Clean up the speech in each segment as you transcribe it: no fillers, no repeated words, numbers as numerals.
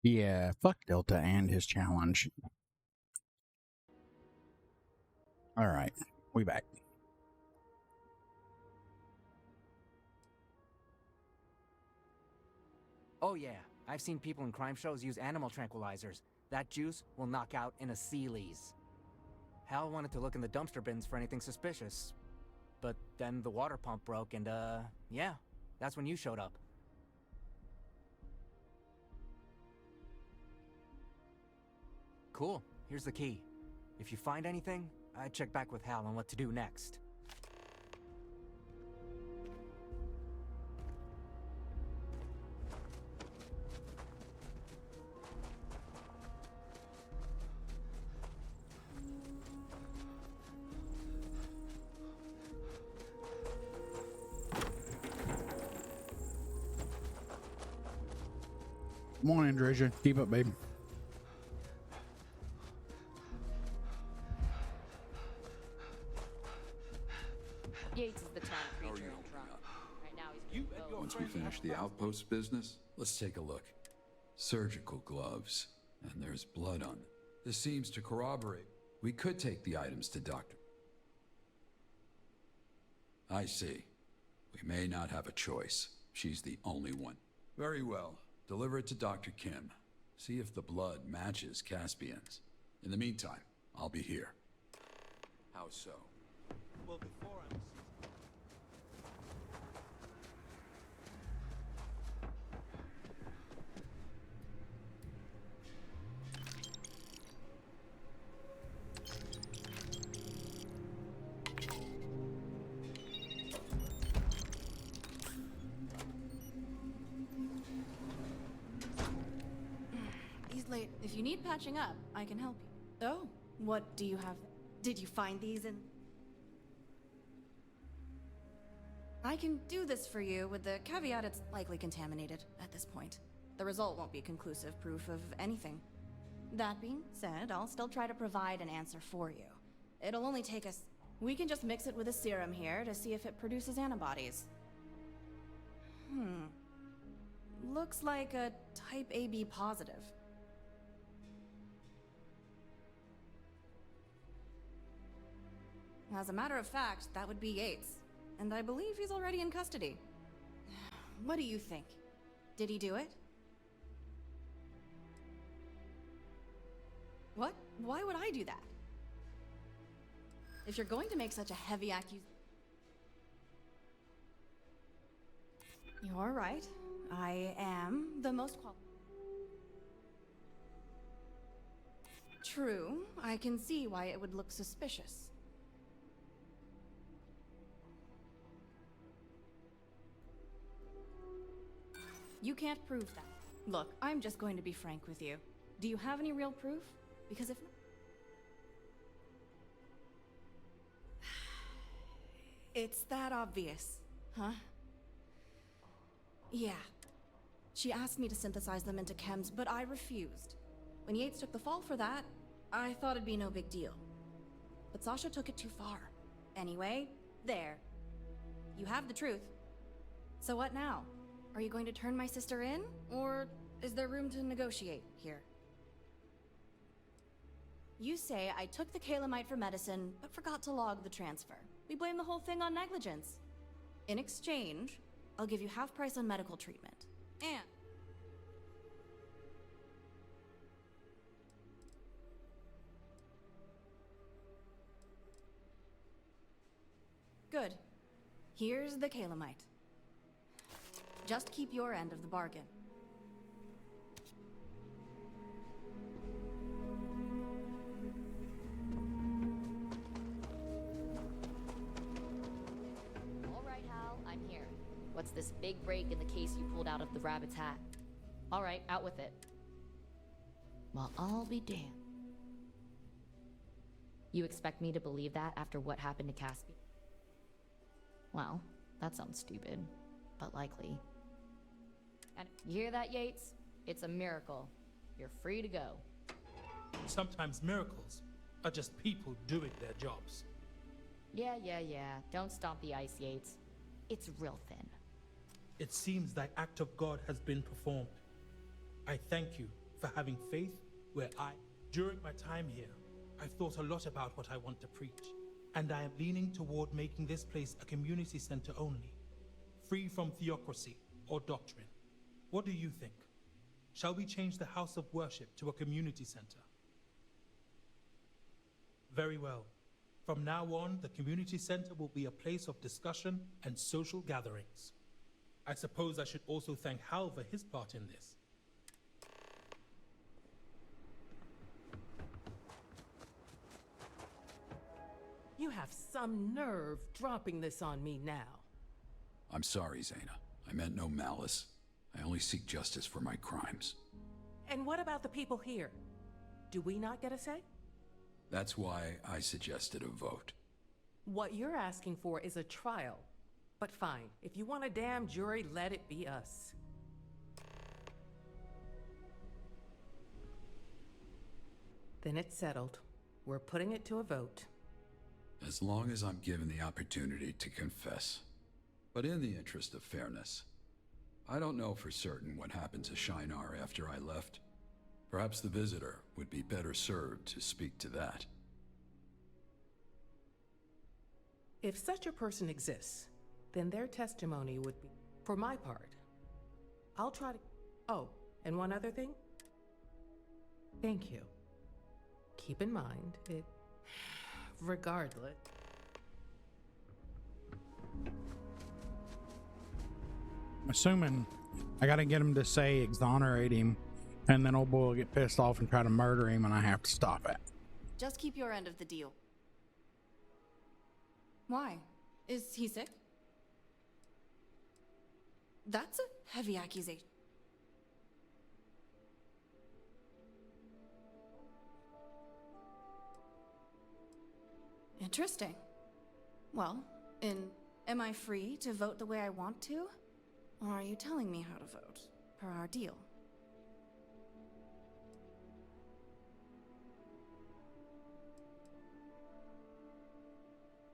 Yeah, fuck Delta and his challenge. Alright, we back. Oh yeah, I've seen people in crime shows use animal tranquilizers. That juice will knock out in a Sealy's. Hal wanted to look in the dumpster bins for anything suspicious. But then the water pump broke and, yeah, that's when you showed up. Cool, here's the key. If you find anything, I'd check back with Hal on what to do next. Come on, Andresia. Keep up, babe. Yates is the town creature and drunk. Right now he's Once we finish the outpost business, let's take a look. Surgical gloves, and there's blood on them. This seems to corroborate. We could take the items to Dr. I see. We may not have a choice. She's the only one. Very well. Deliver it to Dr. Kim. See if the blood matches Caspian's. In the meantime, I'll be here. How so? Well, before I'm... He's late. If you need patching up, I can help you. Oh, what do you have? Did you find these in... I can do this for you with the caveat it's likely contaminated at this point. The result won't be conclusive proof of anything. That being said, I'll still try to provide an answer for you. It'll only take us... We can just mix it with a serum here to see if it produces antibodies. Looks like a type AB positive. As a matter of fact, that would be Yates. And I believe he's already in custody. What do you think? Did he do it? What? Why would I do that? If you're going to make such a heavy accusation... You're right. I am the most qualified. True, I can see why it would look suspicious. You can't prove that. Look, I'm just going to be frank with you. Do you have any real proof? Because if... It's that obvious, huh? Yeah. She asked me to synthesize them into chems, but I refused. When Yates took the fall for that, I thought it'd be no big deal. But Sasha took it too far. Anyway, there. You have the truth. So what now? Are you going to turn my sister in? Or is there room to negotiate here? You say I took the calamite for medicine, but forgot to log the transfer. We blame the whole thing on negligence. In exchange, I'll give you half price on medical treatment. And... Good. Here's the calamite. Just keep your end of the bargain. All right, Hal, I'm here. What's this big break in the case you pulled out of the rabbit's hat? All right, out with it. Well, I'll be damned. You expect me to believe that after what happened to Caspian? Well, that sounds stupid, but likely. And you hear that, Yates? It's a miracle. You're free to go. Sometimes miracles are just people doing their jobs. Yeah. Don't stomp the ice, Yates. It's real thin. It seems thy act of God has been performed. I thank you for for having faith where during my time here, I've thought a lot about what I want to preach, and I am leaning toward making this place a community center only, free from theocracy or doctrine. What do you think? Shall we change the house of worship to a community center? Very well. From now on, the community center will be a place of discussion and social gatherings. I suppose I should also thank Hal for his part in this. You have some nerve dropping this on me now. I'm sorry, Zaina. I meant no malice. I only seek justice for my crimes. And what about the people here? Do we not get a say? That's why I suggested a vote. What you're asking for is a trial. But fine, if you want a damn jury, let it be us. Then it's settled. We're putting it to a vote. As long as I'm given the opportunity to confess. But in the interest of fairness, I don't know for certain what happened to Shinar after I left. Perhaps the visitor would be better served to speak to that. If such a person exists, then their testimony would be... For my part, I'll try to... Oh, and one other thing. Thank you. Keep in mind, it... Regardless... I'm assuming I gotta get him to say exonerate him, and then old boy will get pissed off and try to murder him, and I have to stop it. Just keep your end of the deal. Why? Is he sick? That's a heavy accusation. Interesting. Well, am I free to vote the way I want to? Or are you telling me how to vote, per our deal?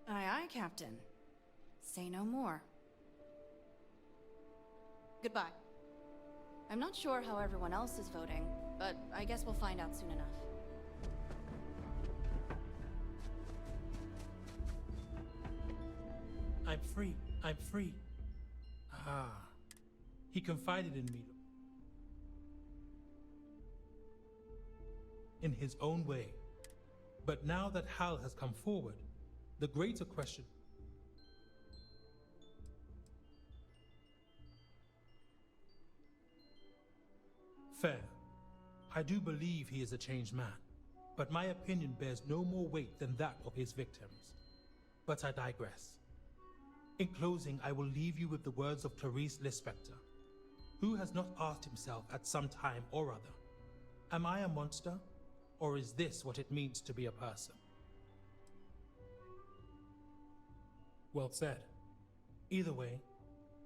Aye, aye, Captain. Say no more. Goodbye. I'm not sure how everyone else is voting, but I guess we'll find out soon enough. I'm free. I'm free. Ah. He confided in me. In his own way. But now that Hal has come forward, the greater question... Fair. I do believe he is a changed man, but my opinion bears no more weight than that of his victims. But I digress. In closing, I will leave you with the words of Clarice Lispector. Who has not asked himself at some time or other, am I a monster, or is this what it means to be a person? Well said. Either way,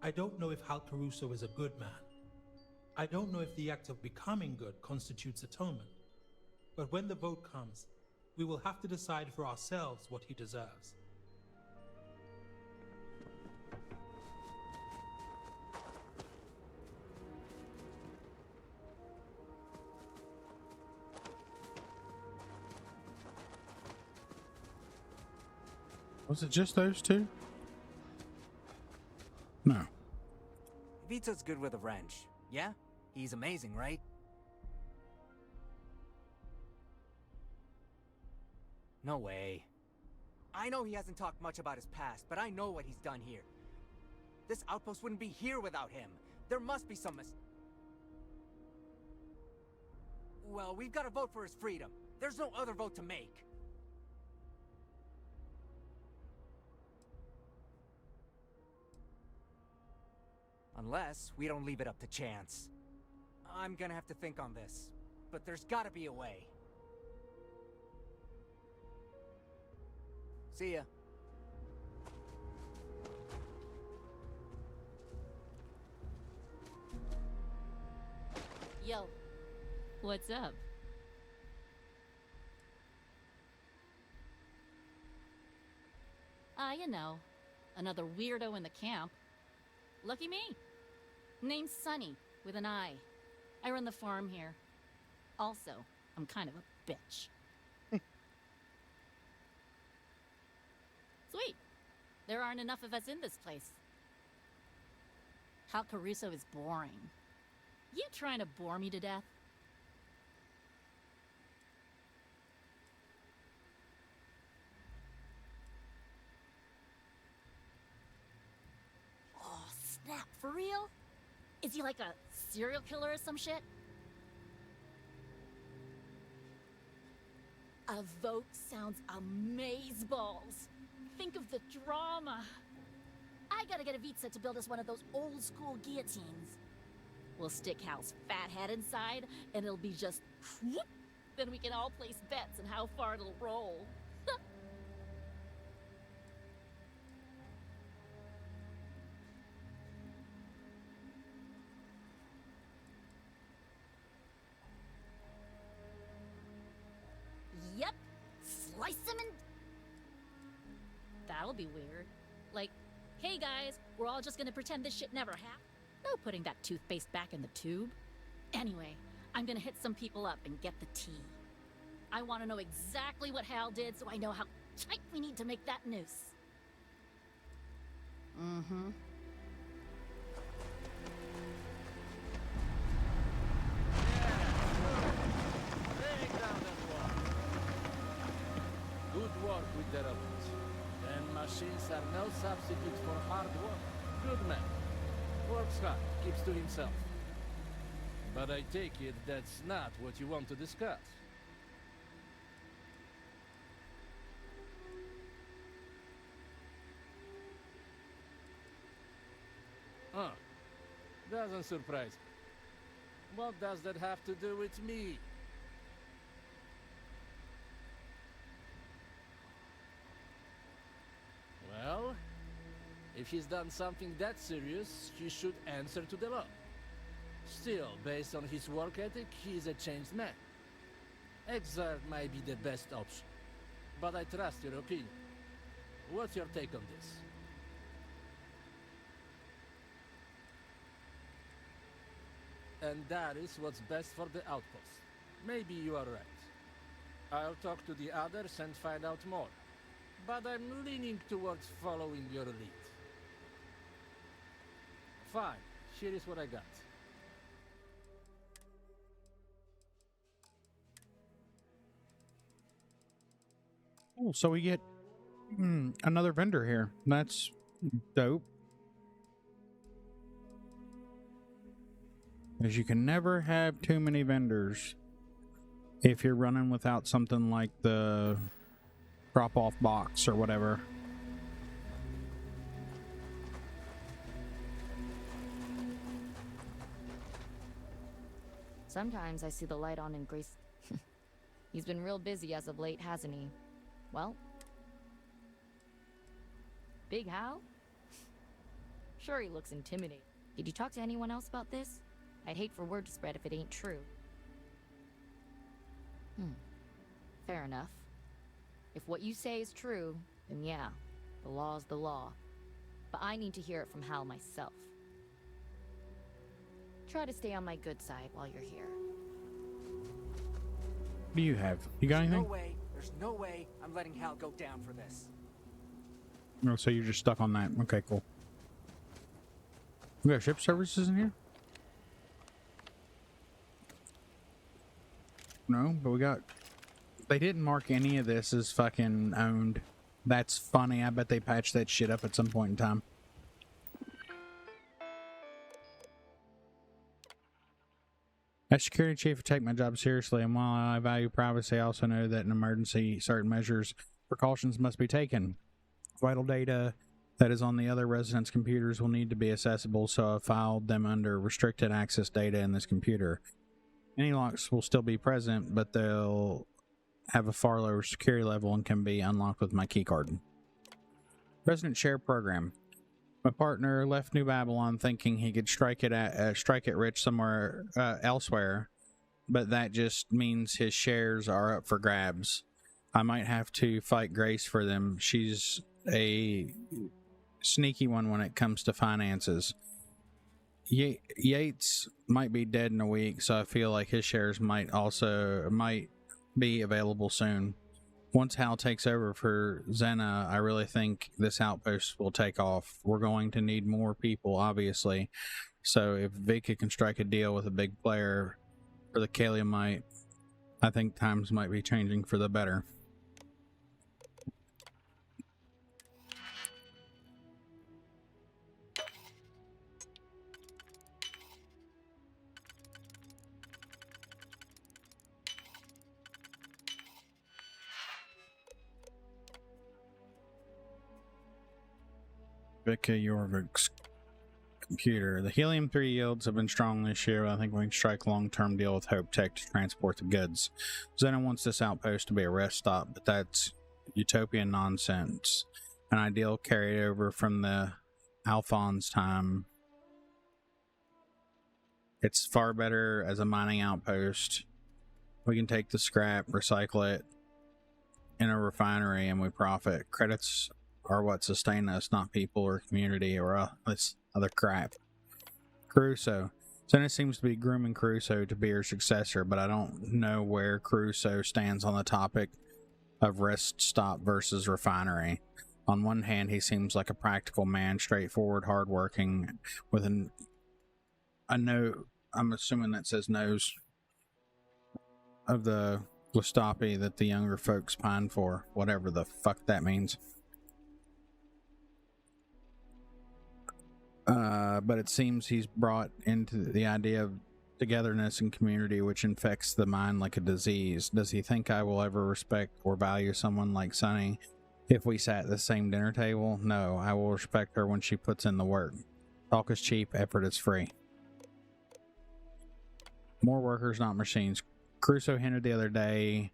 I don't know if Hal Caruso is a good man. I don't know if the act of becoming good constitutes atonement. But when the vote comes, we will have to decide for ourselves what he deserves. Was it just those two? No. Vito's good with a wrench. Yeah? He's amazing, right? No way. I know he hasn't talked much about his past, but I know what he's done here. This outpost wouldn't be here without him. There must be some Well, we've got to vote for his freedom. There's no other vote to make. Unless we don't leave it up to chance. I'm gonna have to think on this, but there's gotta be a way. See ya. Yo, what's up? You know, another weirdo in the camp. Lucky me. Name's Sunny, with an I. I run the farm here. Also, I'm kind of a bitch. Sweet. There aren't enough of us in this place. How Caruso is boring. You trying to bore me to death? Oh, snap. For real? Is he like a serial killer or some shit? Evoke sounds amazeballs. Think of the drama. I gotta get a Vitsa to build us one of those old school guillotines. We'll stick Hal's fat head inside, and it'll be just whoop. Then we can all place bets on how far it'll roll. Yep. Slice him and... That'll be weird. Like, hey guys, we're all just gonna pretend this shit never happened. No putting that toothpaste back in the tube. Anyway, I'm gonna hit some people up and get the tea. I want to know exactly what Hal did so I know how tight we need to make that noose. Mm-hmm. Good work with the robots. And machines are no substitute for hard work. Good man. Works hard, keeps to himself. But I take it that's not what you want to discuss. Huh. Doesn't surprise me. What does that have to do with me? Well, if he's done something that serious, he should answer to the law. Still, based on his work ethic, he's a changed man. Exile might be the best option, but I trust your opinion. What's your take on this? And that is what's best for the outpost. Maybe you are right. I'll talk to the others and find out more. But I'm leaning towards following your lead. Fine, here is what I got. Oh, so we get another vendor here. That's dope. Because you can never have too many vendors if you're running without something like the drop-off box or whatever. Sometimes I see the light on in Grace. He's been real busy as of late, hasn't he? Well, Big Hal? Sure, he looks intimidating. Did you talk to anyone else about this? I'd hate for word to spread if it ain't true. Fair enough. If what you say is true, then yeah, the law's the law. But I need to hear it from Hal myself. Try to stay on my good side while you're here. What do you have? You got anything? There's no way I'm letting Hal go down for this. Oh, so you're just stuck on that. Okay, cool. We got ship services in here? No, but we got... They didn't mark any of this as fucking owned. That's funny. I bet they patched that shit up at some point in time. As security chief, I take my job seriously, and while I value privacy, I also know that in emergency, certain precautions must be taken. Vital data that is on the other residents' computers will need to be accessible, so I filed them under restricted access data in this computer. Any locks will still be present, but they'll have a far lower security level and can be unlocked with my keycard. Resident Share Program. My partner left New Babylon thinking he could strike it rich somewhere elsewhere, but that just means his shares are up for grabs. I might have to fight Grace for them. She's a sneaky one when it comes to finances. Yates might be dead in a week, so I feel like his shares might be available soon. Once Hal takes over for Xena, I really think this outpost will take off. We're going to need more people, obviously. So if Vika can strike a deal with a big player for the Kaliumite, I think times might be changing for the better. Vika Jorvik's computer. The helium-3 yields have been strong this year. I think we can strike a long-term deal with Hope Tech to transport the goods. Xena wants this outpost to be a rest stop, but that's utopian nonsense. An ideal carried over from the Alphonse time. It's far better as a mining outpost. We can take the scrap, recycle it in a refinery, and we profit. Credits are what sustain us, not people or community or this other crap. Crusoe. Xena seems to be grooming Crusoe to be her successor, but I don't know where Crusoe stands on the topic of rest stop versus refinery. On one hand, he seems like a practical man, straightforward, hardworking, with a note, I'm assuming that says nose, of the Gustapi that the younger folks pine for, whatever the fuck that means. But it seems he's brought into the idea of togetherness and community, which infects the mind like a disease. Does he think I will ever respect or value someone like Sunny if we sat at the same dinner table? No, I will respect her when she puts in the work. Talk is cheap, effort is free. More workers, not machines. Crusoe hinted the other day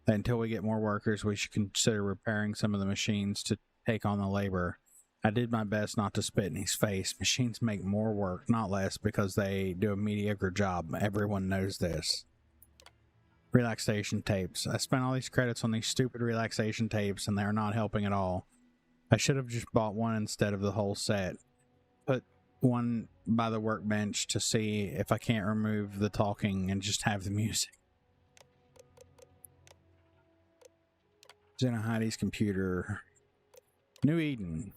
that until we get more workers, we should consider repairing some of the machines to take on the labor. I did my best not to spit in his face. Machines make more work, not less, because they do a mediocre job. Everyone knows this. Relaxation tapes. I spent all these credits on these stupid relaxation tapes, and they are not helping at all. I should have just bought one instead of the whole set. Put one by the workbench to see if I can't remove the talking and just have the music. Xena Heidi's computer. New Eden.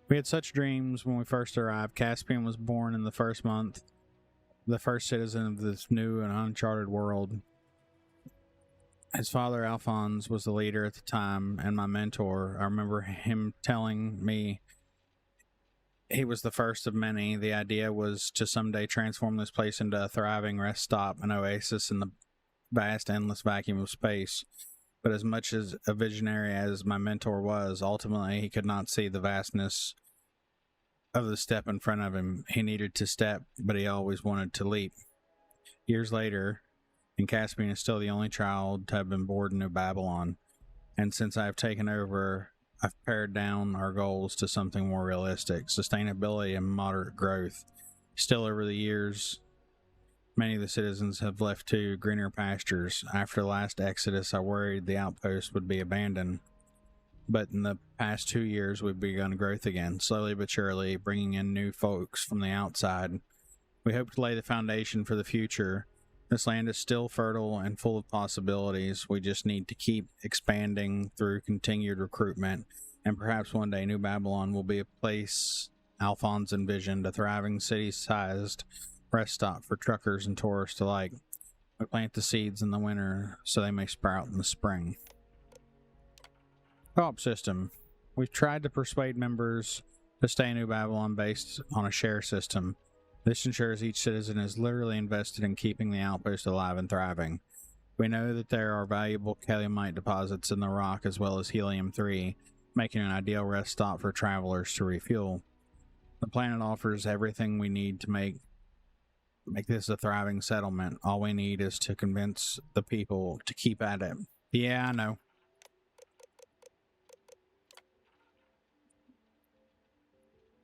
We had such dreams when we first arrived. Caspian was born in the first month, the first citizen of this new and uncharted world. His father, Alphonse, was the leader at the time and my mentor. I remember him telling me he was the first of many. The idea was to someday transform this place into a thriving rest stop, an oasis in the vast, endless vacuum of space. But as much as a visionary as my mentor was, ultimately he could not see the vastness of the step in front of him. He needed to step, but he always wanted to leap. Years later, and Caspian is still the only child to have been born in New Babylon. And since I've taken over, I've pared down our goals to something more realistic, sustainability and moderate growth. Still, over the years, many of the citizens have left to greener pastures. After the last exodus, I worried the outpost would be abandoned. But in the past 2 years, we've begun growth again, slowly but surely, bringing in new folks from the outside. We hope to lay the foundation for the future. This land is still fertile and full of possibilities. We just need to keep expanding through continued recruitment, and perhaps one day New Babylon will be a place Alphonse envisioned, a thriving city-sized rest stop for truckers and tourists alike. We plant the seeds in the winter so they may sprout in the spring. Co-op system. We've tried to persuade members to stay in New Babylon based on a share system. This ensures each citizen is literally invested in keeping the outpost alive and thriving. We know that there are valuable Kaliumite deposits in the rock as well as helium-3, making an ideal rest stop for travelers to refuel. The planet offers everything we need to make this a thriving settlement. All we need is to convince the people to keep at it. Yeah, I know.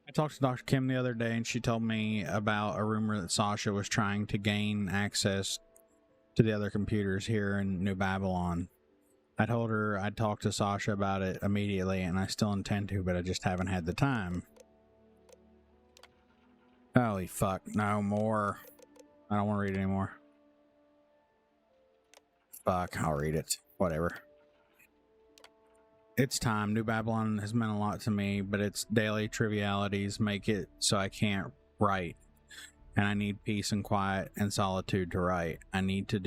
I talked to Dr. Kim the other day, and she told me about a rumor that Sasha was trying to gain access to the other computers here in New Babylon. I told her I'd talk to Sasha about it immediately, and I still intend to, but I just haven't had the time. Holy fuck, no more. I don't want to read it anymore. Fuck, I'll read it. Whatever. It's time. New Babylon has meant a lot to me, but its daily trivialities make it so I can't write. And I need peace and quiet and solitude to write. I need it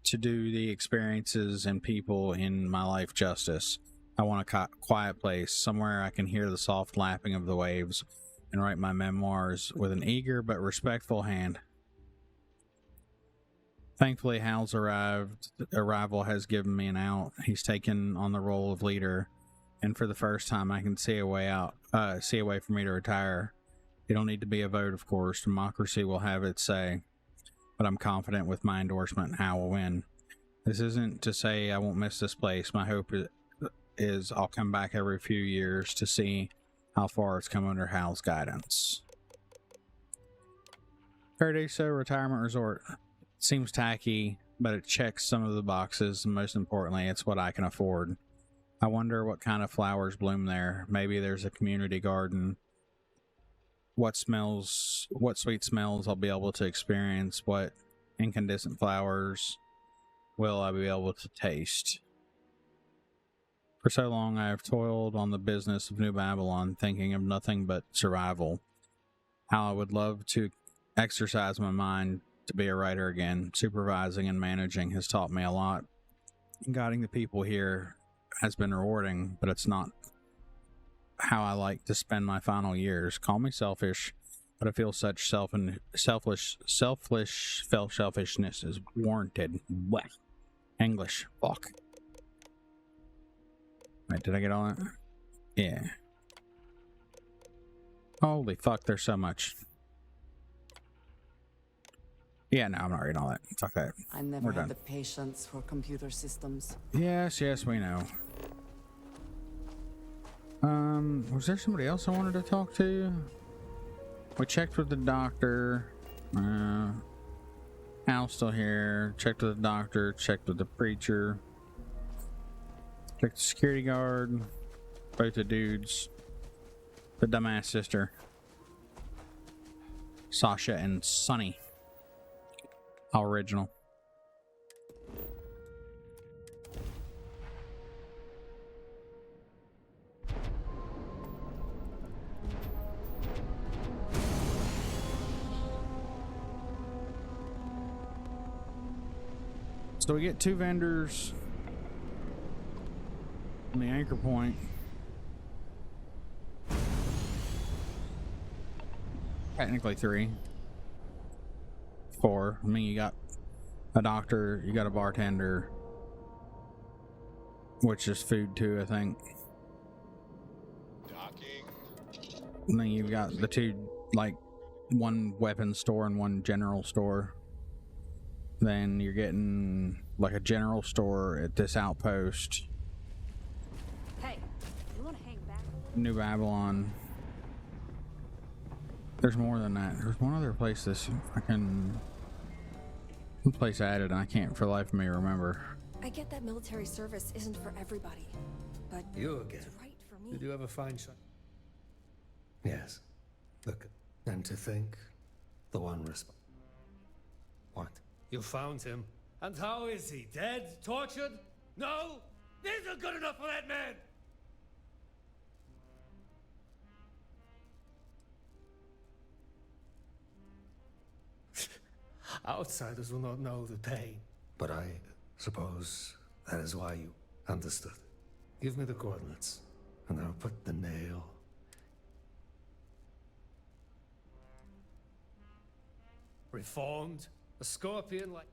to do the experiences and people in my life justice. I want a quiet place, somewhere I can hear the soft lapping of the waves and write my memoirs with an eager but respectful hand. Thankfully, Hal's arrival has given me an out. He's taken on the role of leader, and for the first time, I can see a way for me to retire. It'll need to be a vote, of course. Democracy will have its say, but I'm confident with my endorsement, Hal will win. This isn't to say I won't miss this place. My hope is I'll come back every few years to see how far it's come under Hal's guidance. Paradiso Retirement Resort. Seems tacky, but it checks some of the boxes, and most importantly, it's what I can afford. I wonder what kind of flowers bloom there. Maybe there's a community garden. What sweet smells I'll be able to experience. What incandescent flowers will I be able to taste? For so long I have toiled on the business of New Babylon, thinking of nothing but survival. How I would love to exercise my mind to be a writer again. Supervising and managing has taught me a lot. Guiding the people here has been rewarding, but it's not how I like to spend my final years. Call me selfish, but I feel such selfishness is warranted. What? English. Fuck. Wait, did I get all that? Yeah. Holy fuck, there's so much. Yeah, no, I'm not reading all that. Fuck that. I never had the patience for computer systems. Yes, we know. Was there somebody else I wanted to talk to? We checked with the doctor. Al's still here. Checked with the doctor. Checked with the preacher. Checked the security guard. Both the dudes. The dumbass sister. Sasha and Sonny. How original. So we get 2 vendors on the anchor point. Technically 3. 4. I mean, you got a doctor, you got a bartender, which is food too, I think. Docking. And then you've got the 2, like, one weapons store and one general store. Then you're getting like a general store at this outpost. Hey, you want to hang back? New Babylon. There's more than that. There's one other place this fucking place added, and I can't for the life of me remember. I get that military service isn't for everybody, but You again. it's right for me. Did you ever find shot? Yes. Look, and to think, the one response. What? You found him. And how is he? Dead? Tortured? No? This isn't good enough for that man! Outsiders will not know the pain. But I suppose that is why you understood. Give me the coordinates, and I'll put the nail. Reformed? A scorpion like...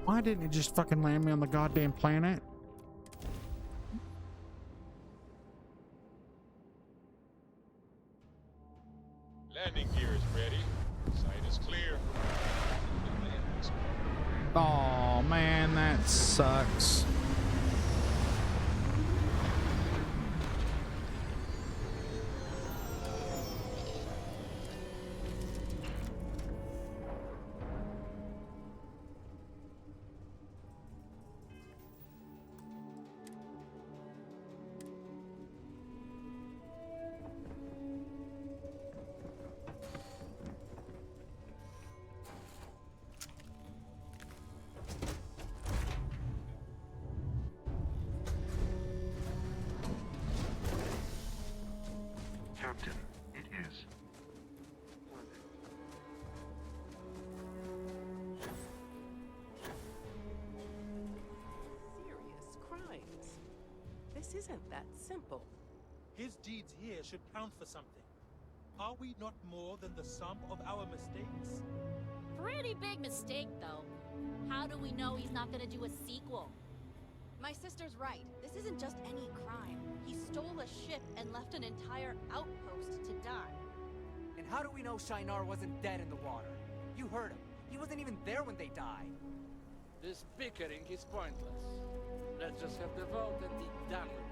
Why didn't it just fucking land me on the goddamn planet? Landing gear is ready. Site is clear. Oh man, that sucks. isn't that simple. His deeds here should count for something. Are we not more than the sum of our mistakes? Pretty big mistake, though. How do we know he's not gonna do a sequel? My sister's right. This isn't just any crime. He stole a ship and left an entire outpost to die. And how do we know Shinar wasn't dead in the water? You heard him. He wasn't even there when they died. This bickering is pointless. Let's just have the vote and be done with it.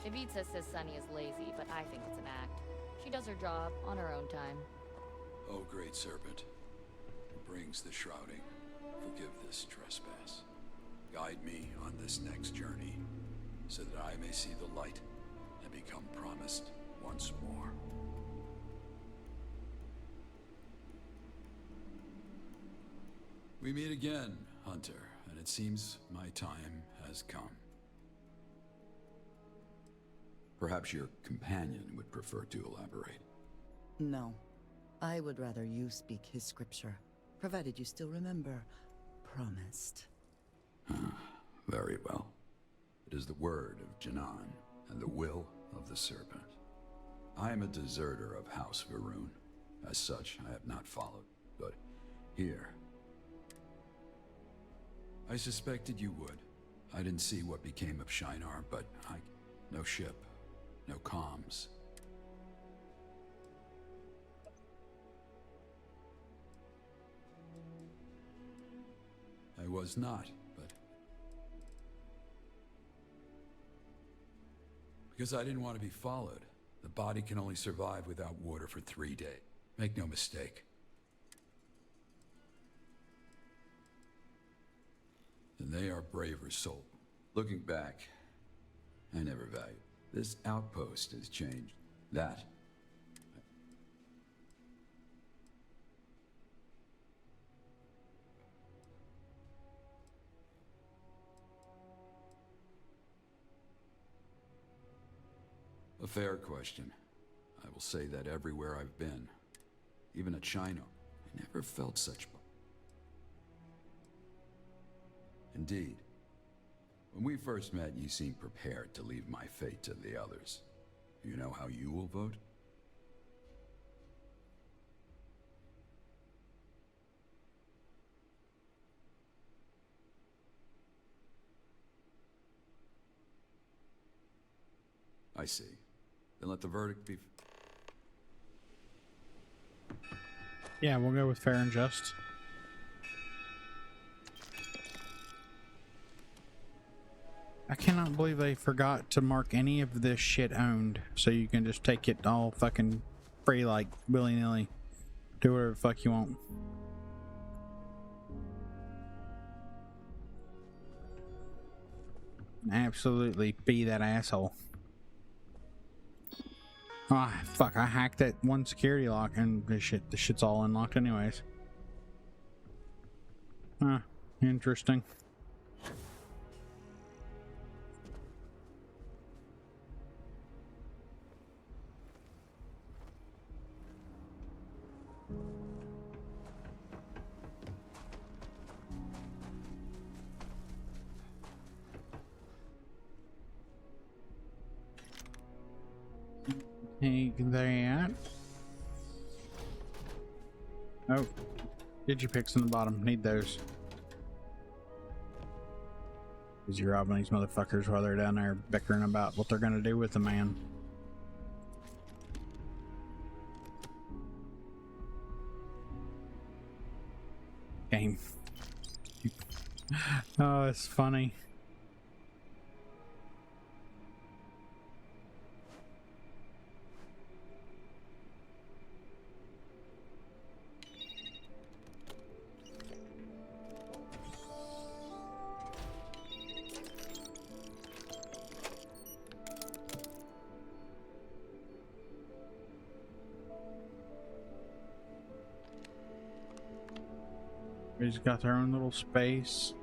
Ivica says Sunny is lazy, but I think it's an act. She does her job on her own time. Oh, great serpent, who brings the shrouding, forgive this trespass. Guide me on this next journey, so that I may see the light and become promised once more. We meet again, Hunter, and it seems my time has come. Perhaps your companion would prefer to elaborate. No. I would rather you speak his scripture, provided you still remember. Promised. Very well. It is the word of Janan and the will of the serpent. I am a deserter of House Varun. As such, I have not followed, but here. I suspected you would. I didn't see what became of Shinar, but no ship, no comms. I was not, but... because I didn't want to be followed. The body can only survive without water for 3 days. Make no mistake. And they are braver souls. Looking back, I never valued. This outpost has changed. That. A fair question. I will say that everywhere I've been, even at Shinar, I never felt such. Indeed. When we first met, you seemed prepared to leave my fate to the others. You know how you will vote? I see. Then let the verdict be... Yeah, we'll go with fair and just. I cannot believe they forgot to mark any of this shit owned, so you can just take it all fucking free, like willy-nilly. Do whatever the fuck you want. Absolutely be that asshole. Ah, oh, fuck, I hacked that one security lock and this shit's all unlocked anyways. Huh, interesting. Take that. Oh, digipicks in the bottom. Need those. Because you're robbing these motherfuckers while they're down there bickering about what they're gonna do with the man. Game. Oh, it's funny. Everybody's got their own little space.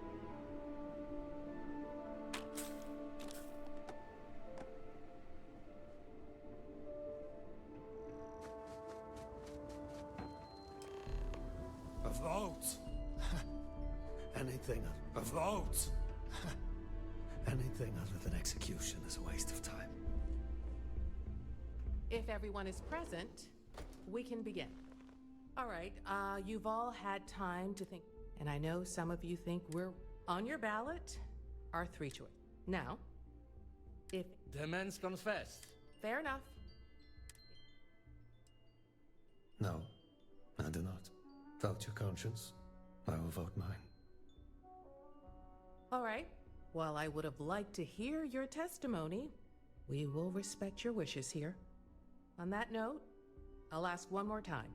vote. Anything, a vote. Anything other than execution is a waste of time. If everyone is present, we can begin. All right, you've all had time to think, and I know some of you think we're on your ballot. Our three choice. Now, if The man's confessed. fair enough, No, I do not. Vote your conscience. I will vote mine. all right. While I would have liked to hear your testimony, we will respect your wishes here. On that note, I'll ask one more time.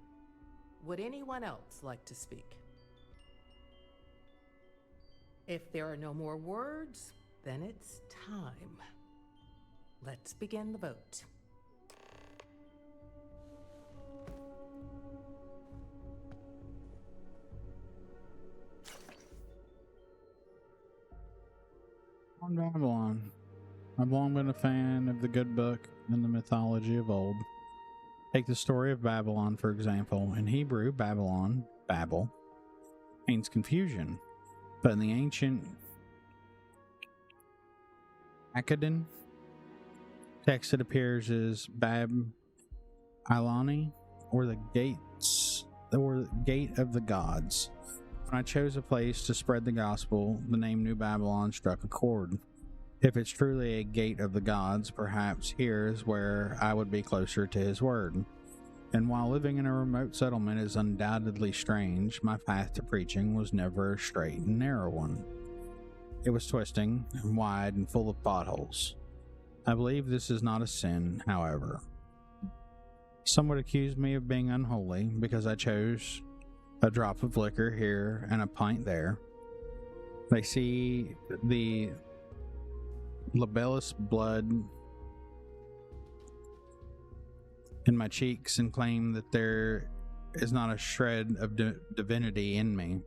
Would anyone else like to speak? If there are no more words, then it's time. Let's begin the vote. On Babylon. I've long been a fan of the good book and the mythology of old. Take the story of Babylon, for example. In Hebrew, Babylon, Babel, means confusion. But in the ancient Akkadian text, it appears as Bab Ilani, or the gates, or gate of the gods. When I chose a place to spread the gospel, the name New Babylon struck a chord. If it's truly a gate of the gods, perhaps here is where I would be closer to his word. And while living in a remote settlement is undoubtedly strange, my path to preaching was never a straight and narrow one. It was twisting, and wide, and full of potholes. I believe this is not a sin, however. Some would accuse me of being unholy because I chose a drop of liquor here and a pint there. They see the libellous blood in my cheeks and claim that there is not a shred of divinity in me.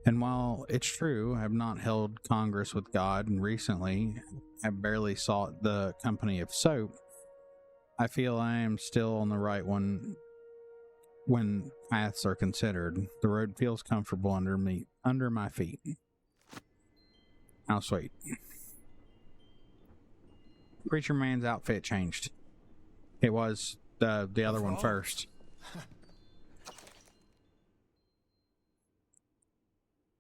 And while it's true, I have not held congress with God, and recently have barely sought the company of soap, I feel I am still on the right one when paths are considered. The road feels comfortable under my feet. How sweet. Preacher Man's outfit changed. It was the other one first.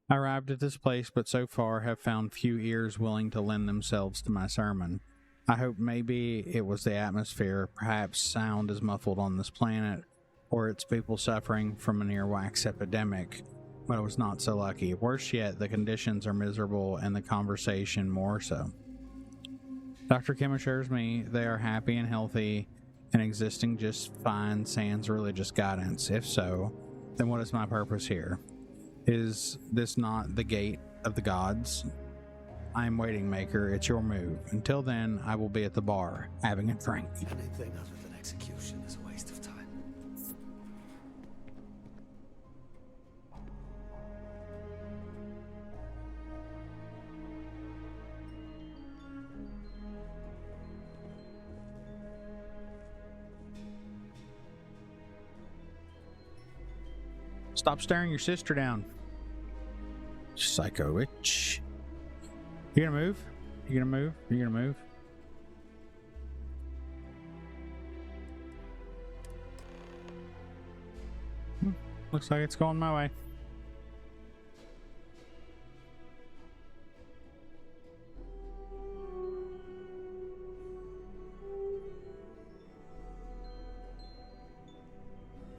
I arrived at this place, but so far have found few ears willing to lend themselves to my sermon. I hope maybe it was the atmosphere, perhaps sound is muffled on this planet, or it's people suffering from an earwax epidemic, but I was not so lucky. Worse yet, the conditions are miserable and the conversation more so. Dr. Kim assures me they are happy and healthy and existing just fine sans religious guidance. If so, then what is my purpose here? Is this not the gate of the gods? I am waiting, Maker. It's your move. Until then, I will be at the bar, having a drink. Anything other than execution is a waste of time. Stop staring your sister down. Psycho witch. You gonna move? You gonna move? You gonna move? Looks like it's going my way.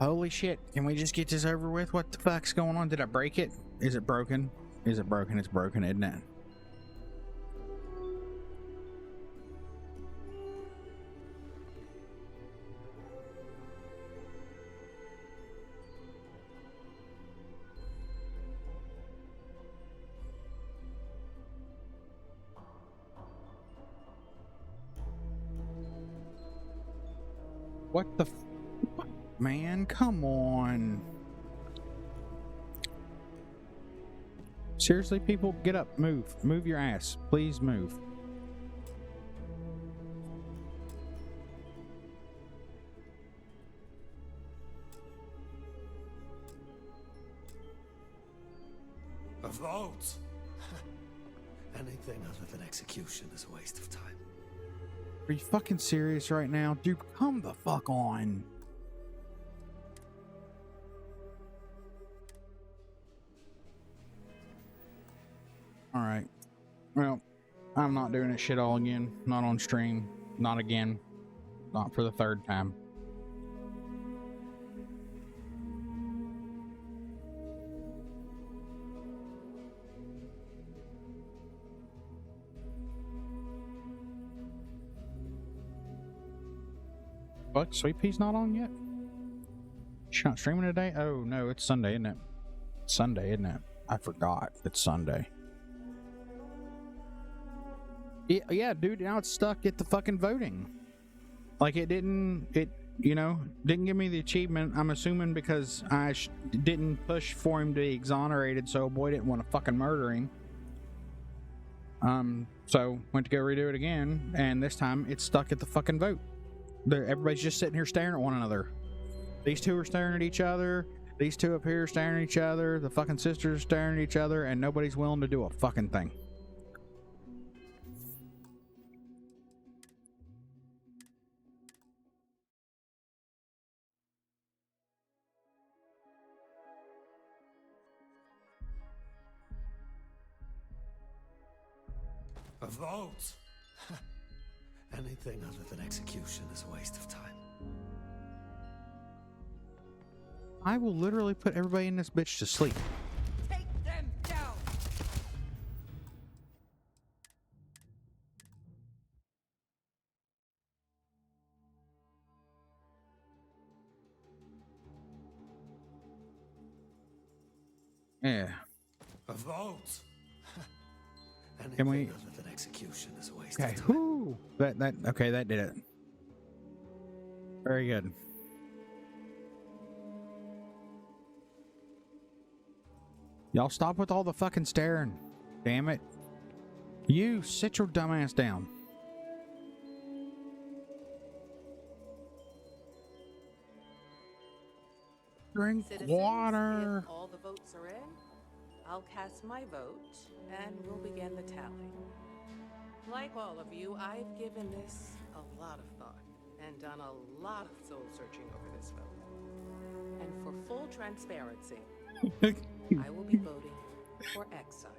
Holy shit, can we just get this over with? What the fuck's going on? Did I break it? Is it broken? Is it broken? It's broken, isn't it? What the man, come on. Seriously, people, get up, move. Move your ass. Please move. vote! Anything other than execution is a waste of time. Are you fucking serious right now? Dude, come the fuck on. Alright. Well, I'm not doing this shit all again. Not on stream. Not again. Not for the third time. What? Sweet Pea's not on yet? She's not streaming today? Oh no, it's Sunday, isn't it? It's Sunday, isn't it? I forgot. It's Sunday. Yeah, dude, now it's stuck at the fucking voting. Like didn't give me the achievement. I'm assuming because I didn't push for him to be exonerated, so boy didn't want to fucking murder him. So went to go redo it again, and this time it's stuck at the fucking vote. Everybody's just sitting here staring at one another. These two are staring at each other. These two up here are staring at each other. The fucking sisters are staring at each other, and nobody's willing to do a fucking thing. A vote! Anything other than execution is a waste of time. I will literally put everybody in this bitch to sleep. Take them down! Yeah. A vote! Can we? Anything other than execution is a waste Okay. of time. Whoo. Okay, that did it. Very good. Y'all stop with all the fucking staring. Damn it. You sit your dumb ass down. Drink Citizens, water. if all the votes are in, I'll cast my vote, and we'll begin the tally. Like all of you, I've given this a lot of thought and done a lot of soul searching over this vote. And for full transparency, I will be voting for exile.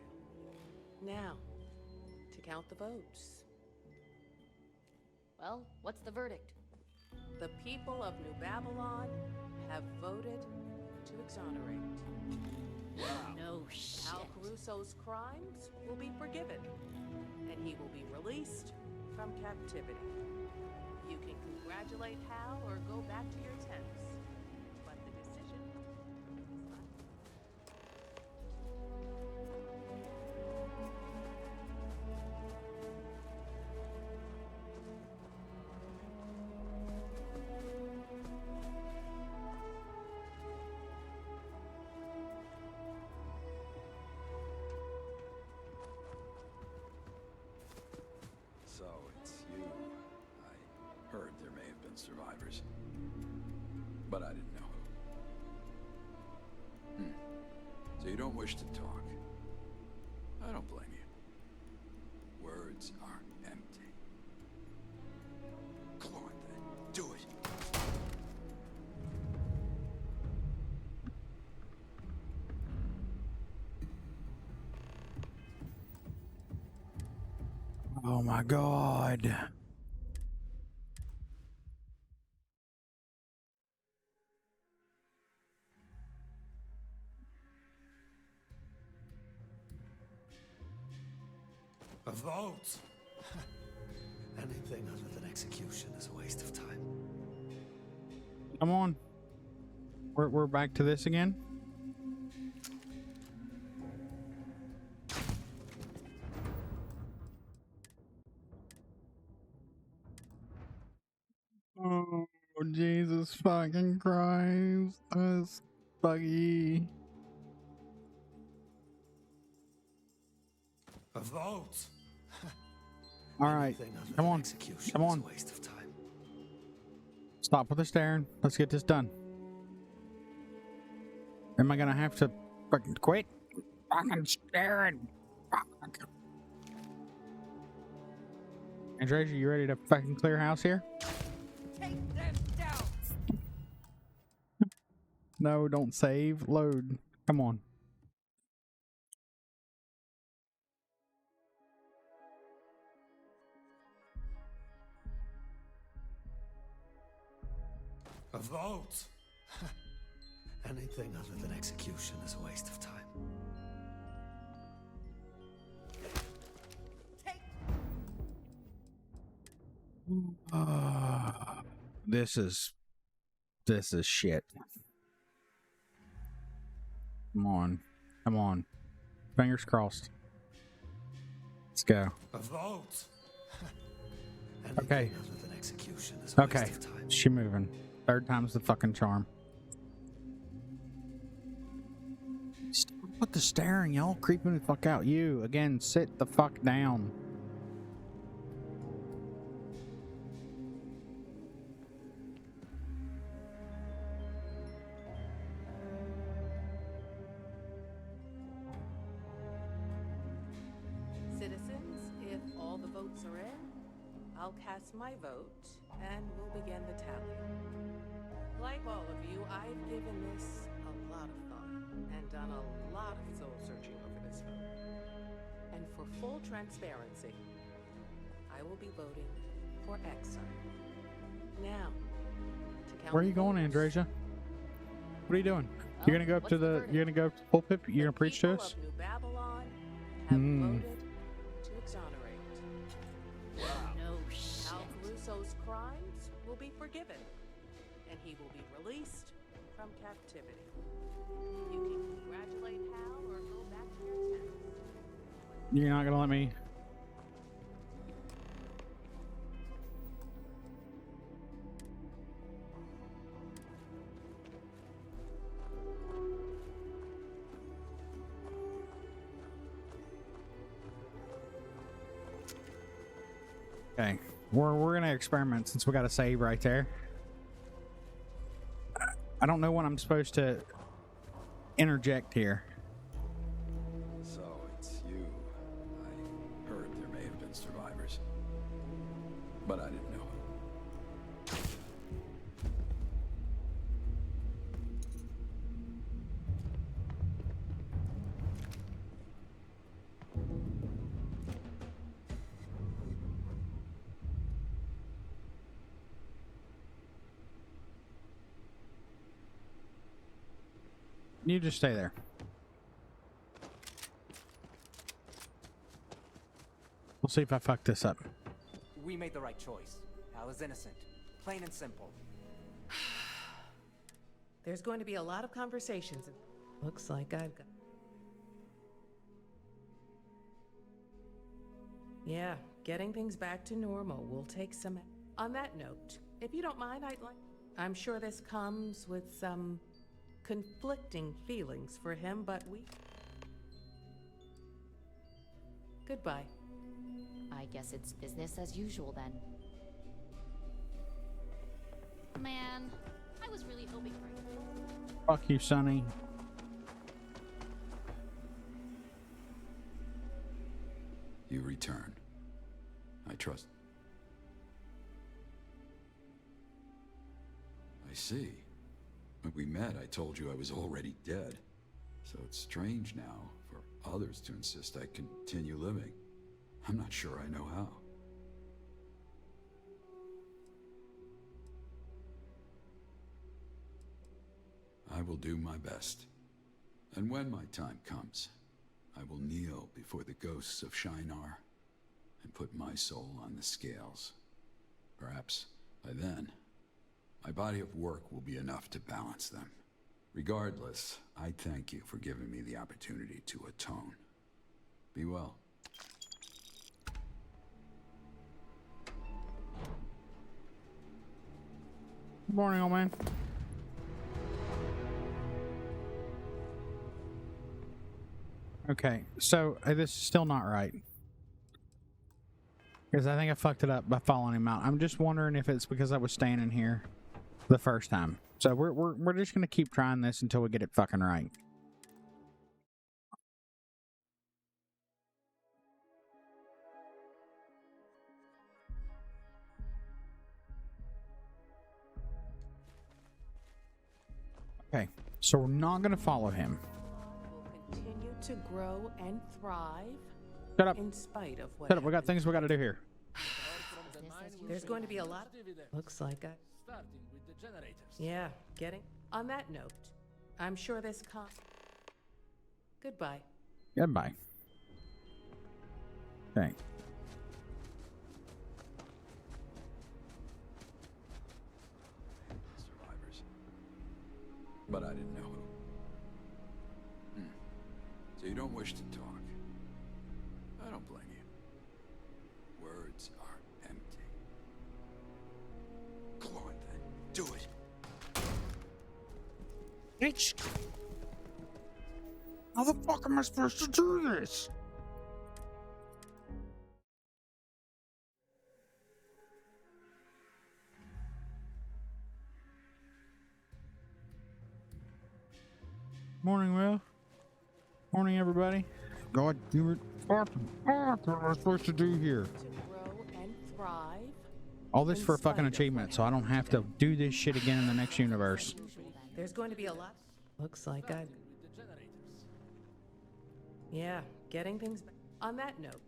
Now, to count the votes. Well, what's the verdict? The people of New Babylon have voted to exonerate. No shit. Al Caruso's crimes will be forgiven, and he will be released from captivity. You can congratulate Hal or go back to your tents, but the decision is not. So it's you. I heard there may have been survivors, but I didn't know who. So you don't wish to talk. I don't blame you. Words are empty. Come on then, do it. Oh my god. A vote! Anything other than execution is a waste of time. Come on. We're back to this again. Oh, Jesus fucking Christ. That's buggy. A vote! All right. Anything other Come than on. execution Come on. is a waste of time. Stop with the staring. Let's get this done. Am I gonna have to fucking quit? fucking staring. Fuck. Andrea, you ready to fucking clear house here? Take them down. No, don't save. Load. Come on. A vote! Anything other than execution is a waste of time. This is shit. Come on. Come on. Fingers crossed. Let's go. A vote! Okay. Other than execution is a waste Okay. of time. She moving. Third time's the fucking charm. Stop with the staring, y'all. Creeping the fuck out. You, again, sit the fuck down. Citizens, if all the votes are in, I'll cast my vote and we'll begin the tally. Like all of you, I've given this a lot of thought and done a lot of soul searching over this vote. And for full transparency, I will be voting for Exile. Now, to count Where are you the going, votes, Andresia? What are you doing? You're gonna go up to the. You're gonna go up to the pulpit. You're gonna preach to us. New Babylon have voted to exonerate. No shit. Al Caruso's crimes will be forgiven, and he will be released from captivity. You can congratulate Hal or go back to your tents. You're not gonna let me. Okay, we're gonna experiment since we got a save right there. I don't know when I'm supposed to interject here. So it's you. I heard there may have been survivors, but I didn't know. You just stay there. We'll see if I fuck this up. We made the right choice. Hal is innocent. Plain and simple. There's going to be a lot of conversations. Looks like I've got. Yeah, getting things back to normal will take some. On that note, if you don't mind, I'd like. I'm sure this comes with some conflicting feelings for him, but we. Goodbye. I guess it's business as usual then. Man, I was really hoping for. Fuck you, Sonny. You return. I trust. I see. When we met, I told you I was already dead. So it's strange now for others to insist I continue living. I'm not sure I know how. I will do my best. And when my time comes, I will kneel before the ghosts of Shinar and put my soul on the scales. Perhaps by then, my body of work will be enough to balance them. Regardless, I thank you for giving me the opportunity to atone. Be well. Good morning, old man. Okay, so this is still not right. Because I think I fucked it up by following him out. I'm just wondering if it's because I was standing here the first time. So we're just gonna keep trying this until we get it fucking right. Okay, so we're not gonna follow him. Will continue to grow and thrive. Shut up. In spite of what. Shut up. We got things we gotta do here. There's going to be a lot. Looks like I. Starting with the generators. Yeah, getting. On that note, I'm sure this Goodbye. Goodbye. Okay. Survivors. But I didn't know who. So you don't wish to talk. I don't blame you. Words are empty. Go on then. Do it. Bitch! How the fuck am I supposed to do this? Morning, Will. Morning, everybody. God damn it. What am I supposed to do here? To grow and thrive. All this for a fucking achievement, so I don't have to do this shit again in the next universe. There's going to be a lot. Looks like I. Yeah, getting things back. On that note,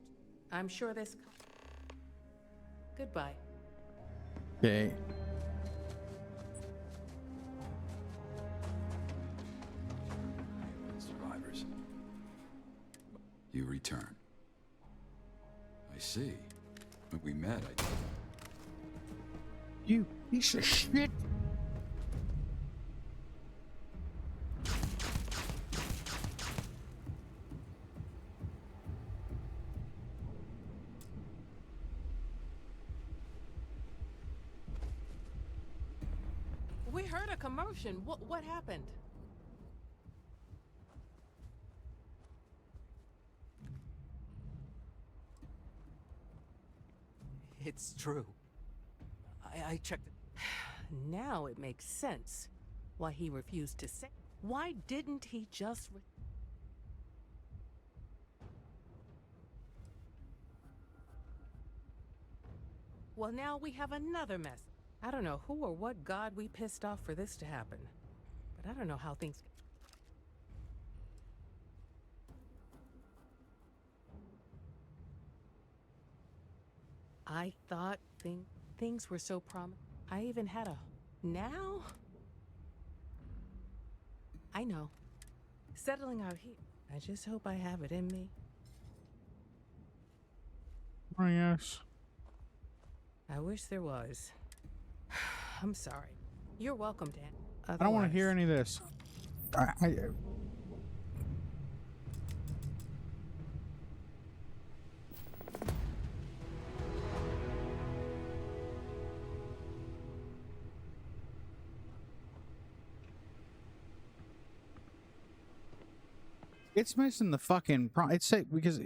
I'm sure this. Goodbye. Okay. Survivors. You return. I see. When we met, I... You piece of shit. We heard a commotion. What happened? It's true. I checked it. Now it makes sense why he refused to say. Why didn't he just... Well, now we have another mess. I don't know who or what god we pissed off for this to happen, but I don't know how things... I thought things were so I even had a... Now? I know. Settling out here. I just hope I have it in me. Oh, yes. I wish there was. I'm sorry. You're welcome, Dan. I don't want to hear any of this. It's missing the fucking it's because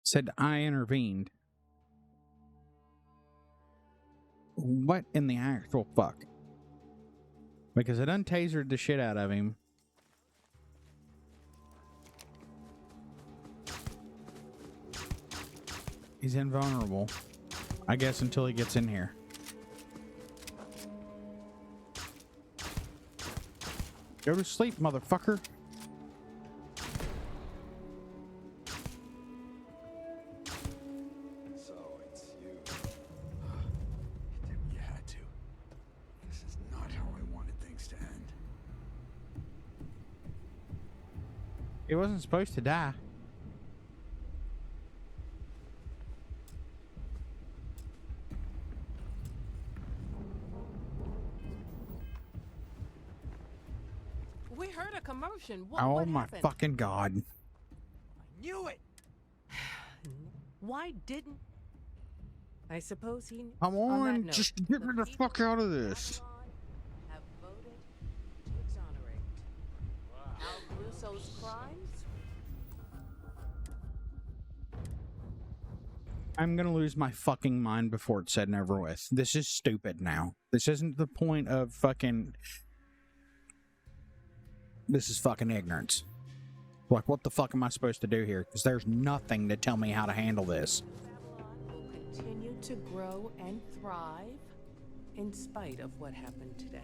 said I intervened. What in the actual fuck? Because it untasered the shit out of him. He's invulnerable, I guess, until he gets in here. Go to sleep, motherfucker. So it's you. You did what you had to. This is not how I wanted things to end. He wasn't supposed to die. We heard a commotion. Oh what my happened? fucking god. I knew it! Why didn't... I suppose he... Come On that on, note, just get me the fuck out of this. have voted to exonerate Al Russo's crimes. I'm gonna lose my fucking mind before it's said and over with. This is stupid now. This isn't the point of fucking... This is fucking ignorance. Like, what the fuck am I supposed to do here? Because there's nothing to tell me how to handle this. Babylon will continue to grow and thrive in spite of what happened today.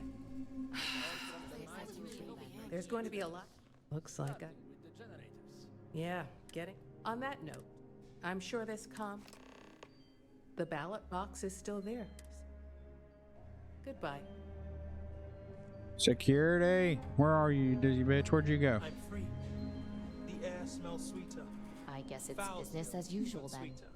There's going to be a lot. Looks like I... With the generators. Yeah, getting... On that note, I'm sure this the ballot box is still there. Goodbye. Security, where are you, dizzy bitch? Where'd you go? I'm free. The air smells sweeter. I guess it's Foul business still, as usual but then. sweeter.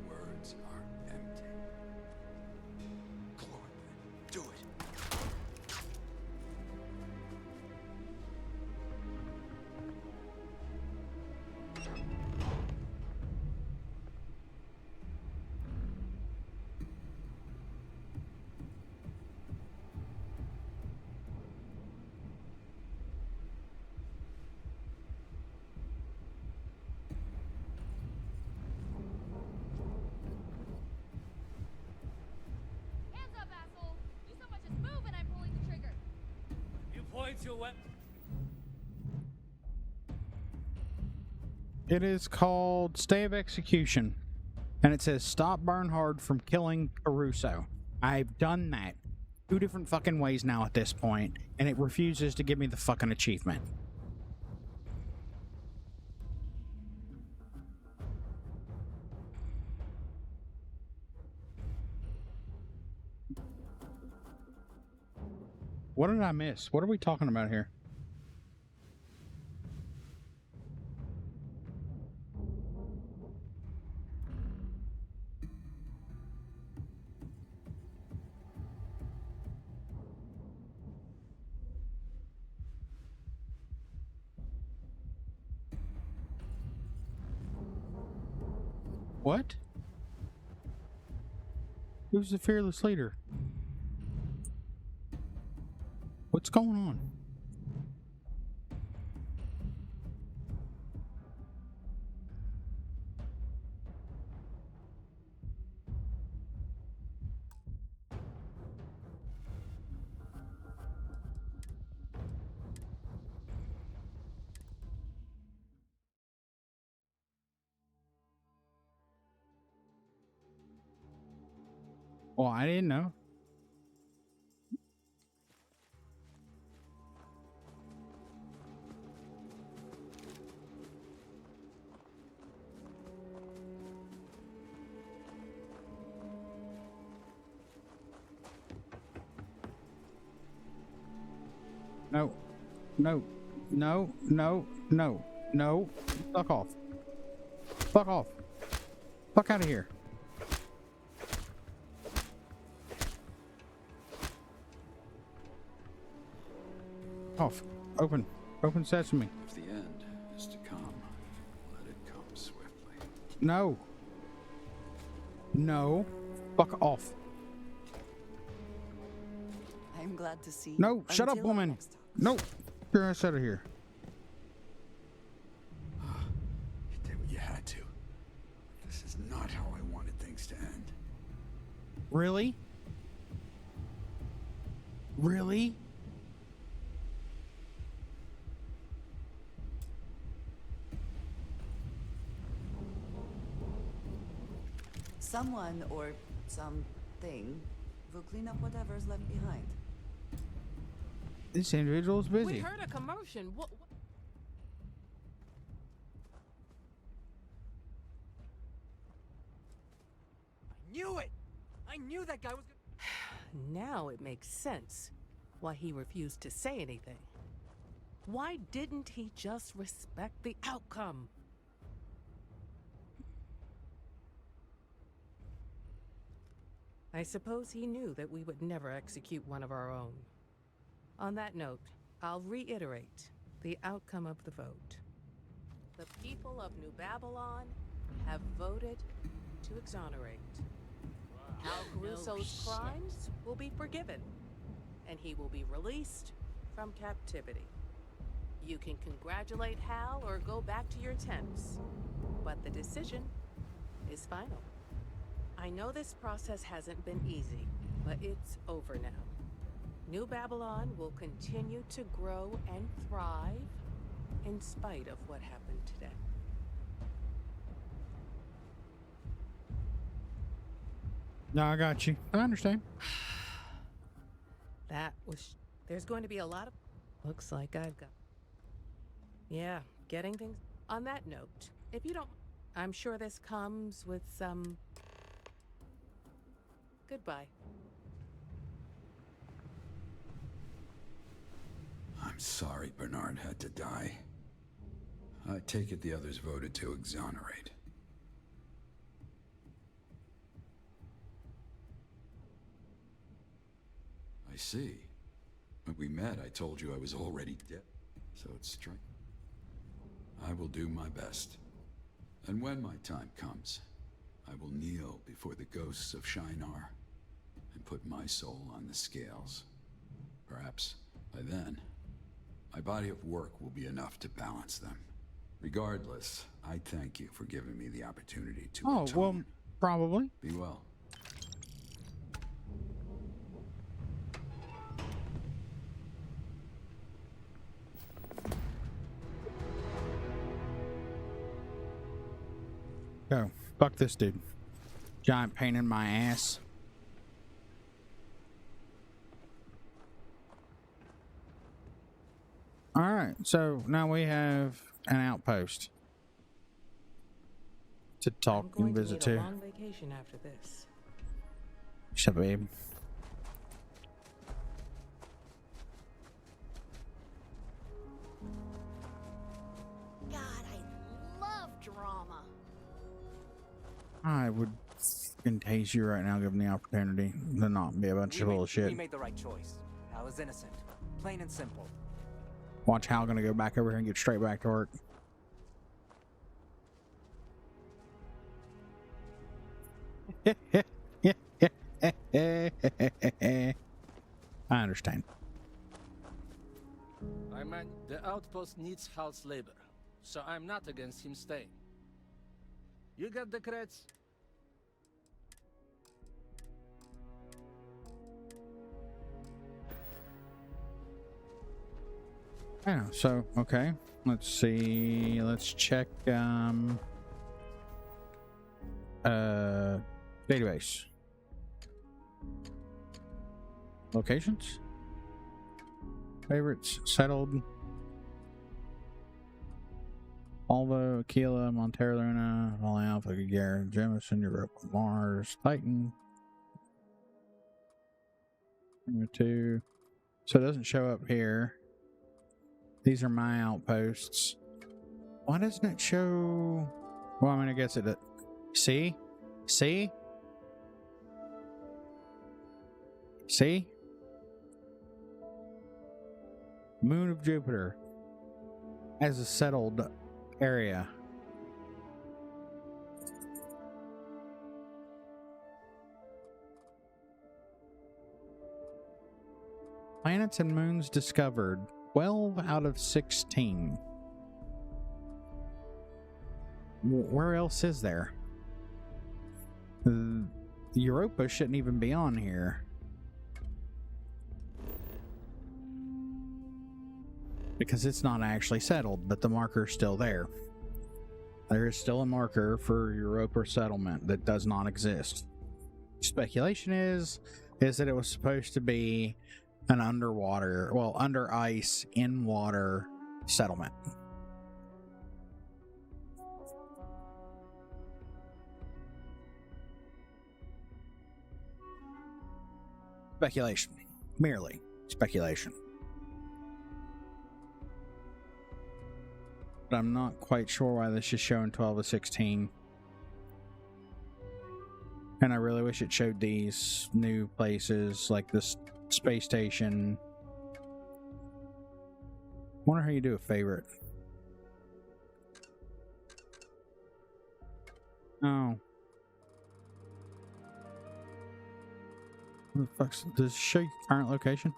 Words are empty. Glory, do it. Hands up, asshole! You so much as move and I'm pulling the trigger. You point your weapon. It is called Stay of Execution, and it says stop Bernhard from killing Caruso. I've done that 2 different fucking ways now at this point, and it refuses to give me the fucking achievement. What did I miss? What are we talking about here? What? Who's the fearless leader? What's going on? Well, I didn't know. No. No. No. No. No. No. Fuck off. Fuck off. Fuck out of here. Off. Open. Open sesame. If the end is to come, let it come swiftly. No. No. Fuck off. I'm glad to see you. No. Shut up, Until our woman. next talk. No. Get your ass out of here. You did what you had to. This is not how I wanted things to end. Really? Really? Someone or something will clean up whatever's left behind. This individual's We busy. heard a commotion. What? I knew it! I knew that guy was gonna... Now it makes sense why he refused to say anything. Why didn't he just respect the outcome? I suppose he knew that we would never execute one of our own. On that note, I'll reiterate the outcome of the vote. The people of New Babylon have voted to exonerate. Al Caruso's crimes will be forgiven, and he will be released from captivity. You can congratulate Hal or go back to your tents, but the decision is final. I know this process hasn't been easy, but it's over now. New Babylon will continue to grow and thrive in spite of what happened today. No, I got you. I understand. That was... There's going to be a lot of... Looks like I've got... Yeah, getting things... On that note, if you don't... I'm sure this comes with some... Goodbye. I'm sorry Bernard had to die. I take it the others voted to exonerate. I see. When we met, I told you I was already dead. So it's strange. I will do my best. And when my time comes, I will kneel before the ghosts of Shinar and put my soul on the scales. Perhaps by then, my body of work will be enough to balance them. Regardless, I thank you for giving me the opportunity to atone. Well, probably. Be well. Go. Fuck this dude. Giant pain in my ass. Alright, so now we have an outpost to talk and visit to. I'm going to need a long vacation after this. Shut up, babe. God, I love drama. I would fucking tase you right now, given the opportunity to not be a bunch of bullshit. We made the right choice. Hal is innocent. Plain and simple. Watch Hal gonna go back over here and get straight back to work. I understand. I mean, the outpost needs Hal's labor, so I'm not against him staying. You got the creds? Yeah, so, okay. Let's see. Let's check, database. Locations? Favorites, settled. Alva, Aquila, Montero Luna, Valley Alpha, Gagarin, Jemison, Europa, Mars, Titan. 2. So it doesn't show up here. These are my outposts. Why doesn't it show? Well, I mean, I guess it. See? See? See? Moon of Jupiter as a settled area. Planets and moons discovered. 12 out of 16. Where else is there? Europa shouldn't even be on here. Because it's not actually settled, but the marker's still there. There is still a marker for Europa settlement that does not exist. Speculation is that it was supposed to be an underwater, well, under ice, in water settlement. Speculation. Merely speculation. But I'm not quite sure why this is showing 12 of 16. And I really wish it showed these new places like this space station. Wonder how you do a favorite. Oh. What the fuck's, does it show your current location?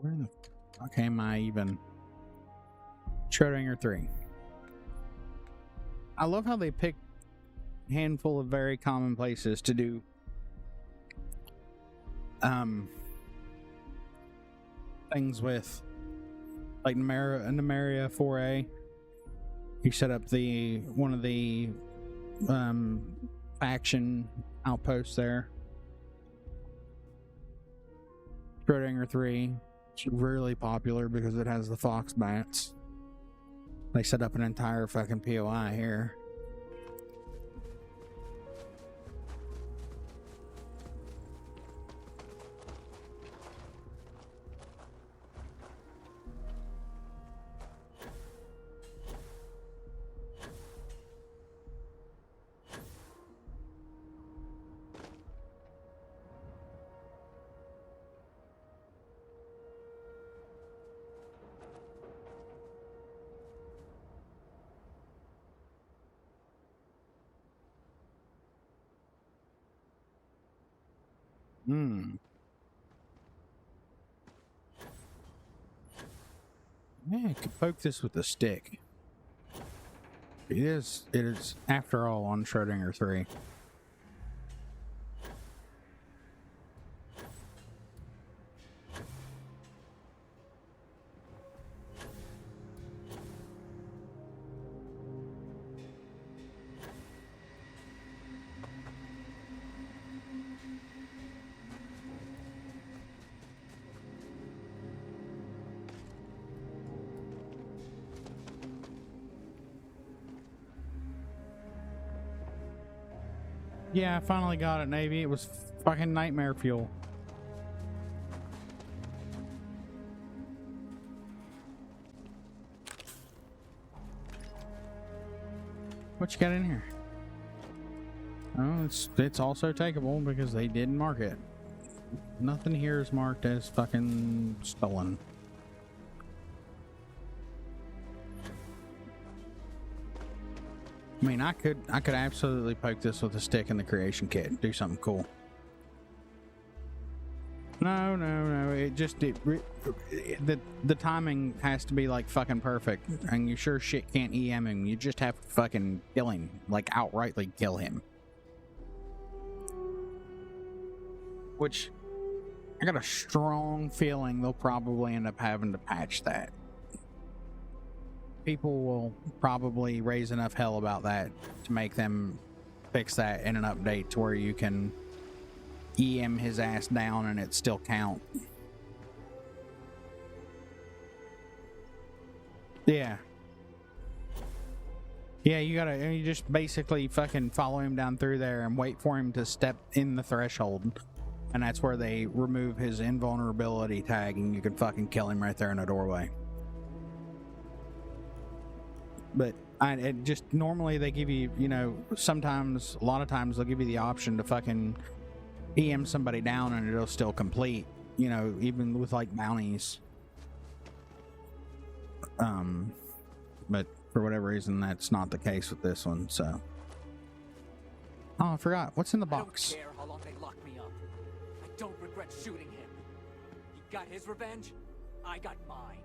Where the fuck am I even? Schrodinger 3. I love how they pick a handful of very common places to do things with like Numeria 4A. You set up one of the faction outposts there. Schrodinger 3. It's really popular because it has the fox bats. They set up an entire fucking POI here. Yeah, I could poke this with a stick. It is, after all, on Schrodinger 3. Yeah, I finally got it, Navy. It was fucking nightmare fuel. What you got in here? Oh, it's also takeable because they didn't mark it. Nothing here is marked as fucking stolen. I mean, I could absolutely poke this with a stick in the creation kit, do something cool. No. The timing has to be like fucking perfect, and you sure shit can't EM him. You just have to fucking kill him, like outrightly kill him. Which I got a strong feeling they'll probably end up having to patch that. People will probably raise enough hell about that to make them fix that in an update to where you can EM his ass down and it still count. Yeah, you just basically fucking follow him down through there and wait for him to step in the threshold, and that's where they remove his invulnerability tag and you can fucking kill him right there in the doorway. But it just normally they give you, sometimes, a lot of times they'll give you the option to fucking EM somebody down and it'll still complete, even with like bounties. But for whatever reason, that's not the case with this one, so. Oh, I forgot. What's in the box? I don't care how long they lock me up. I don't regret shooting him. He got his revenge. I got mine.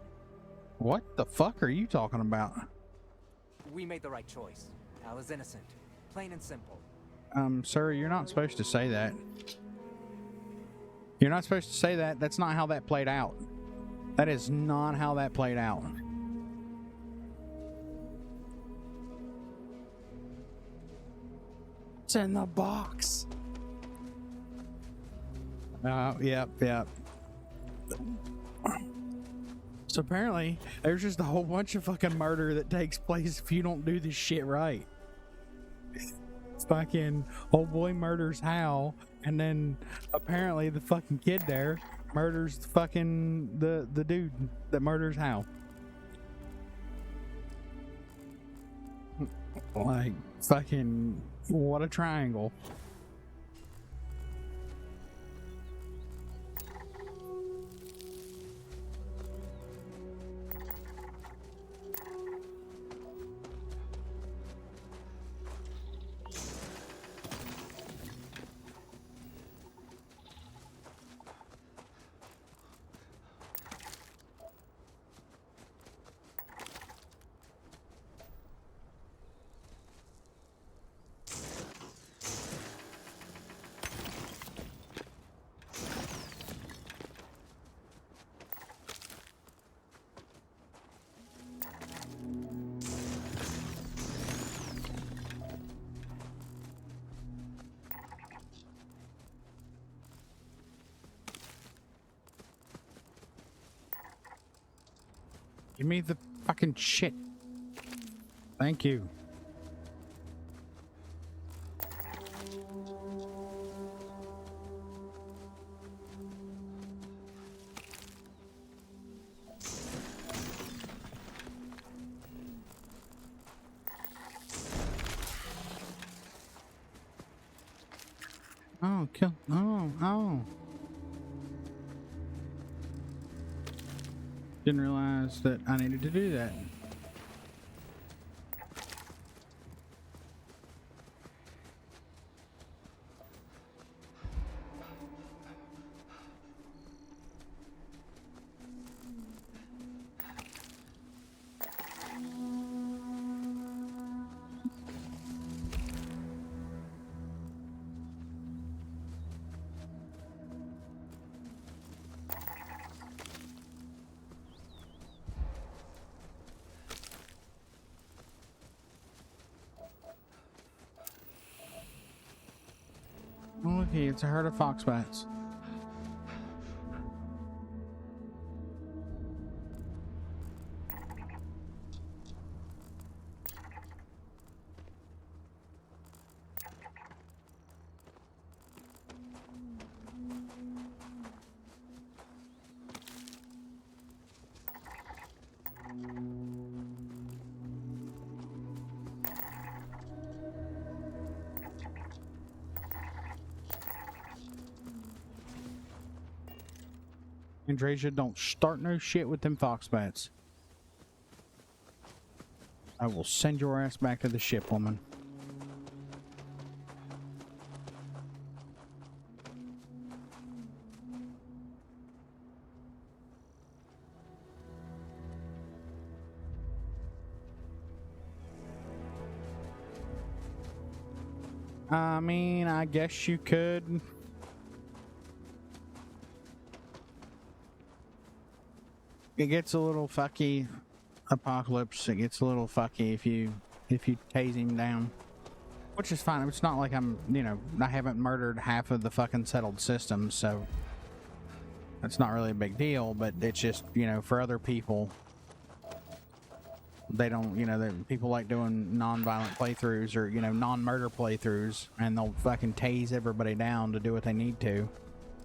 What the fuck are you talking about? We made the right choice. Al is innocent. Plain and simple. Sir, you're not supposed to say that. You're not supposed to say that. That's not how that played out. That is not how that played out. It's in the box. Yep. So apparently, there's just a whole bunch of fucking murder that takes place if you don't do this shit right. Fucking old boy murders Hal, and then apparently the fucking kid there murders fucking the dude that murders Hal. Like, fucking, what a triangle. Give me the fucking shit. Thank you. Oh, kill. Oh. Didn't realize that I needed to do that. Okay, it's a herd of fox bats. Andrasia, don't start no shit with them fox bats. I will send your ass back to the ship, woman. I mean, I guess you could. It gets a little fucky, Apocalypse. It gets a little fucky if you tase him down, which is fine. It's not like I'm, you know, I haven't murdered half of the fucking settled systems, so that's not really a big deal. But it's just, you know, for other people, they don't, you know, people like doing non-violent playthroughs or, you know, non-murder playthroughs, and they'll fucking tase everybody down to do what they need to.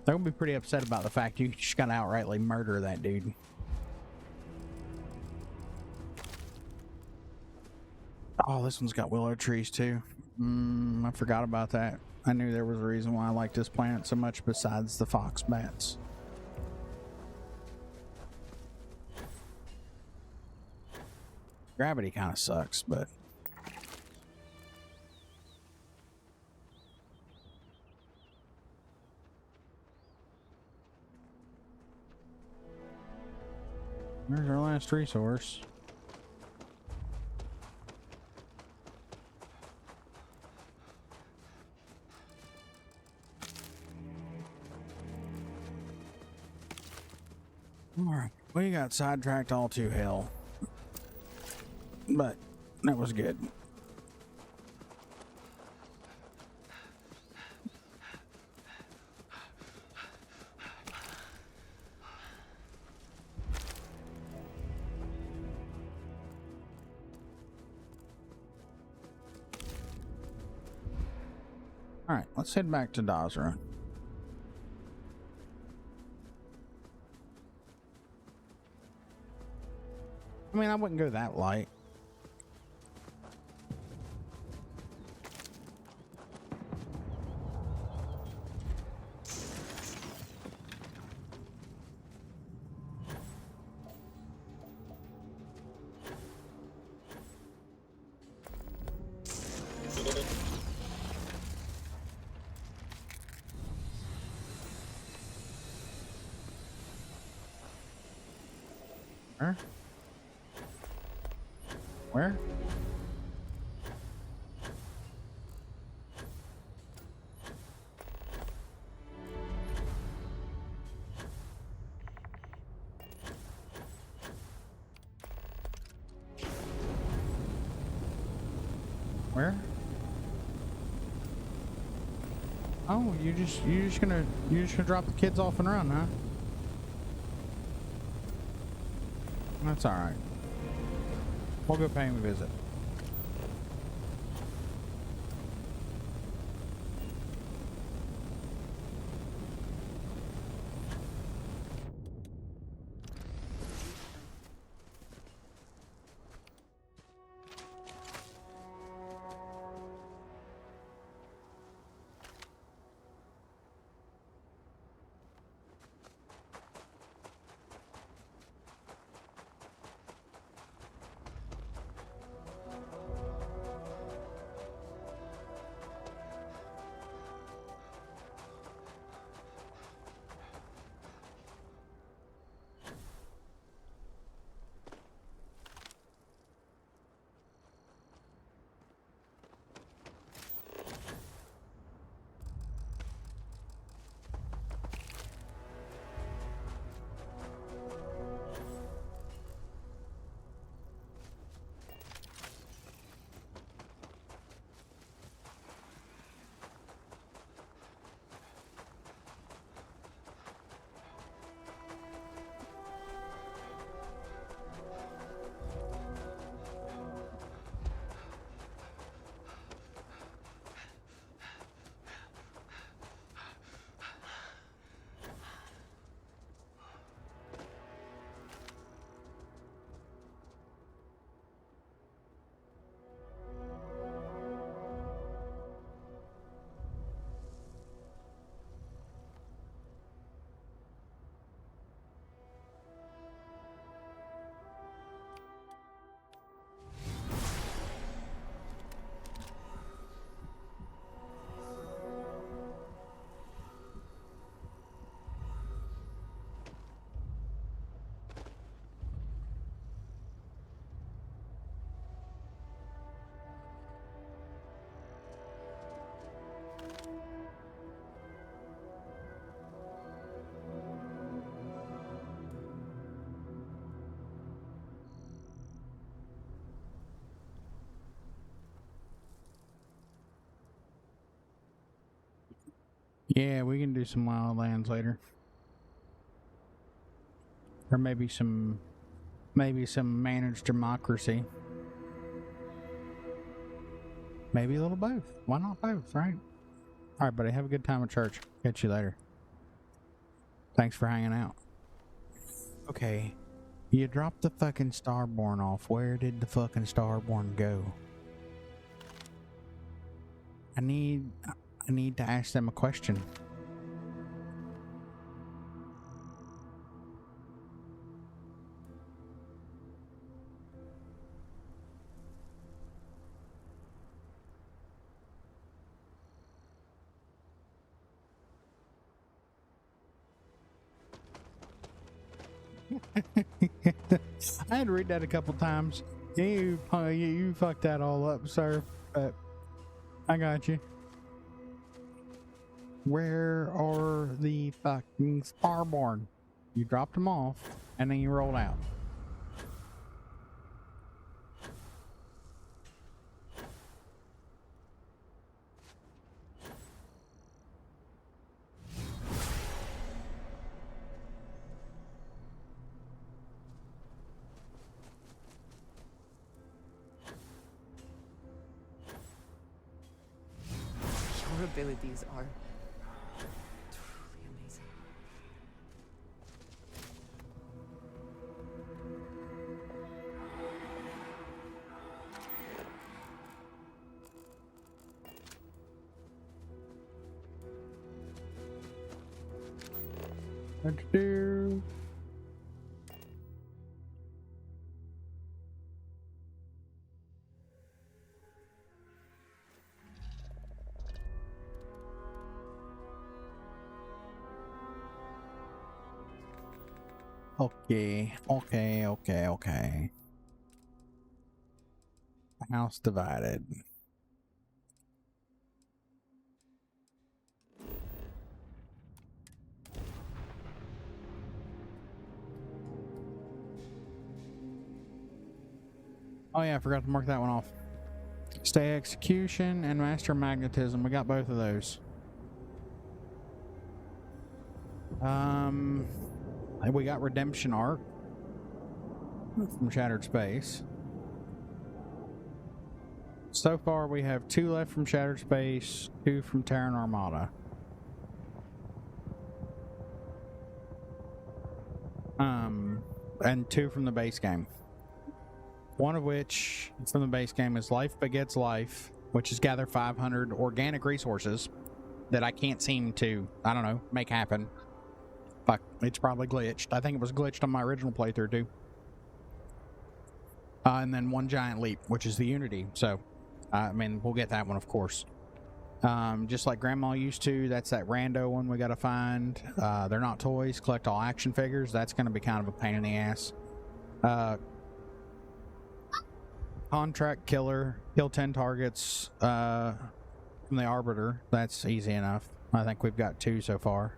They're gonna be pretty upset about the fact you just gotta outrightly murder that dude. Oh, this one's got willow trees too. I forgot about that. I knew there was a reason why I liked this planet so much besides the fox bats. Gravity kind of sucks, but there's our last resource. Alright, we got sidetracked all to hell. But that was good. Alright, let's head back to Dazra. I mean, I wouldn't go that light. Where? Where? Oh, you're just gonna drop the kids off and run, huh? That's alright. We'll go pay him a visit. Yeah, we can do some Wildlands later. Or maybe some managed democracy. Maybe a little both. Why not both, right? Alright, buddy, have a good time at church. Catch you later. Thanks for hanging out. Okay. You dropped the fucking Starborn off. Where did the fucking Starborn go? I need to ask them a question. I had to read that a couple times. You fucked that all up, sir. But I got you. Where are the fucking Starborn? You dropped them off, and then you rolled out. Your abilities are truly amazing. What to do? Okay. House divided. Oh yeah, I forgot to mark that one off. Stay execution and master magnetism. We got both of those. We got redemption arc. from Shattered Space. So far, we have 2 left from Shattered Space, 2 from Terran Armada. And 2 from the base game. One of which from the base game is Life Begets Life, which is gather 500 organic resources that I can't seem to, I don't know, make happen. Fuck, it's probably glitched. I think it was glitched on my original playthrough too. And then One Giant Leap, which is the Unity. So, I mean, we'll get that one, of course. Just like Grandma used to, that's that rando one we gotta find. They're not toys, collect all action figures. That's gonna be kind of a pain in the ass. Contract Killer, kill 10 targets from the Arbiter. That's easy enough. I think we've got 2 so far.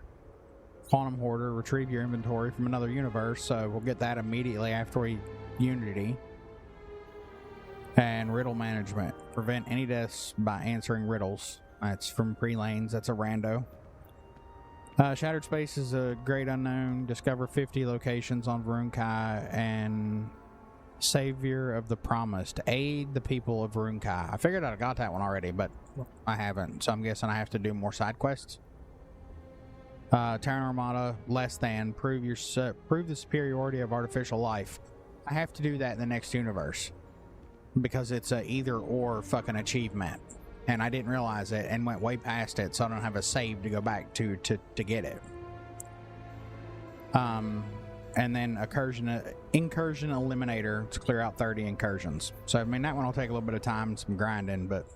Quantum Hoarder, retrieve your inventory from another universe, so we'll get that immediately after we Unity. And Riddle Management, prevent any deaths by answering riddles. That's from Pre-Lanes, that's a rando. Shattered Space is a great unknown. Discover 50 locations on Varunkai and Savior of the Promised. Aid the people of Varunkai. I figured I got that one already, but I haven't, so I'm guessing I have to do more side quests. Terran Armada, less than, prove the superiority of artificial life. I have to do that in the next universe because it's a either or fucking achievement, and I didn't realize it and went way past it, so I don't have a save to go back to get it. And then incursion eliminator to clear out 30 incursions. So I mean, that one will take a little bit of time and some grinding, but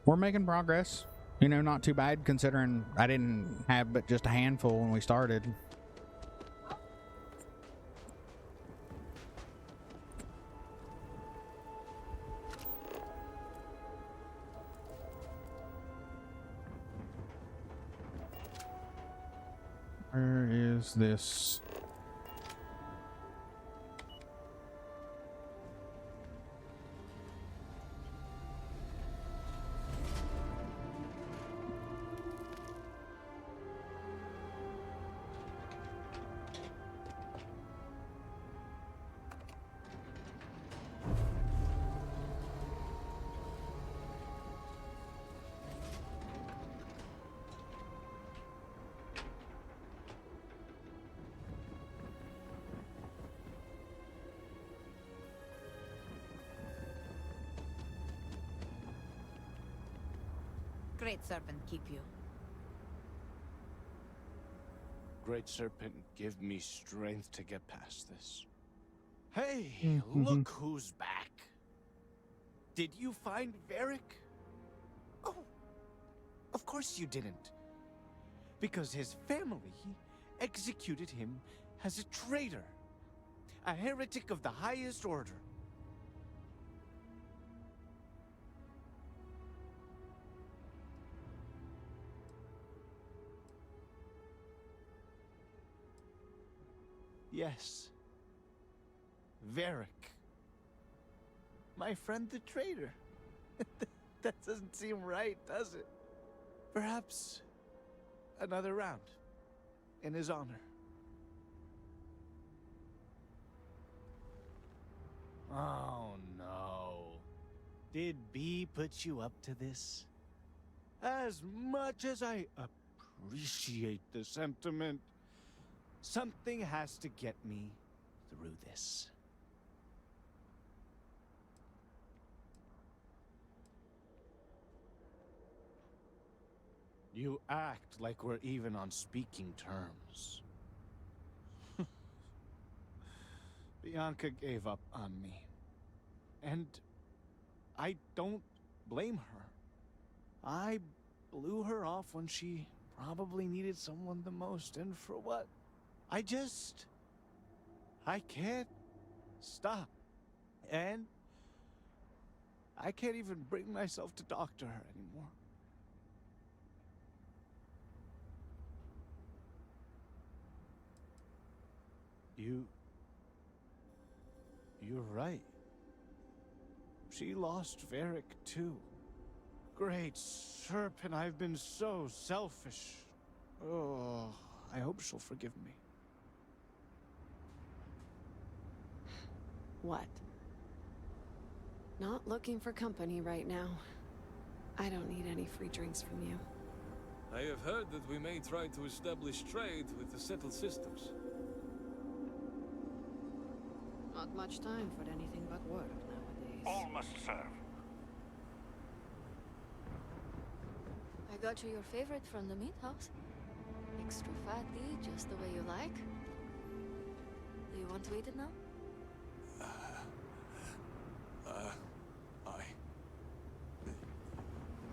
we're making progress. You know, not too bad considering I didn't have but just a handful when we started. Where is this? Great Serpent keep you. Great Serpent, give me strength to get past this. Hey, look who's back. Did you find Varric? Oh, of course you didn't. Because his family executed him as a traitor. A heretic of the highest order. Yes. Varric. My friend the traitor. That doesn't seem right, does it? Perhaps another round in his honor. Oh no. Did B put you up to this? As much as I appreciate the sentiment, something has to get me through this. You act like we're even on speaking terms. Bianca gave up on me. And I don't blame her. I blew her off when she probably needed someone the most, and for what? I can't stop. And I can't even bring myself to talk to her anymore. You're right. She lost Varric too. Great Serpent, I've been so selfish. Oh, I hope she'll forgive me. What? Not looking for company right now. I don't need any free drinks from you. I have heard that we may try to establish trade with the settled systems. Not much time for anything but work nowadays. All must serve. I got you your favorite from the meat house. Extra fatty, just the way you like. Do you want to eat it now?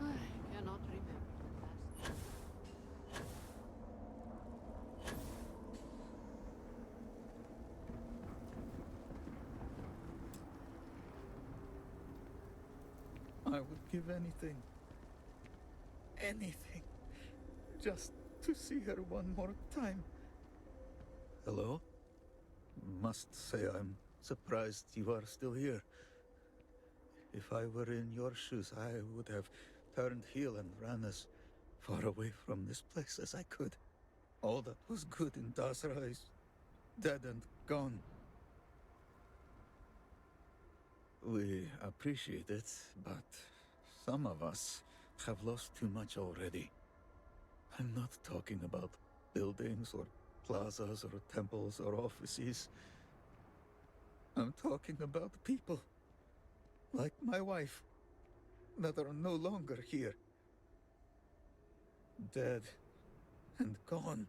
I cannot remember. I would give anything. Anything. Just to see her one more time. Hello? Must say I'm surprised you are still here. If I were in your shoes, I would have turned heel and ran as far away from this place as I could. All that was good in Dasra is dead and gone. We appreciate it, but some of us have lost too much already. I'm not talking about buildings or plazas or temples or offices. I'm talking about people, like my wife, that are no longer here. Dead and gone.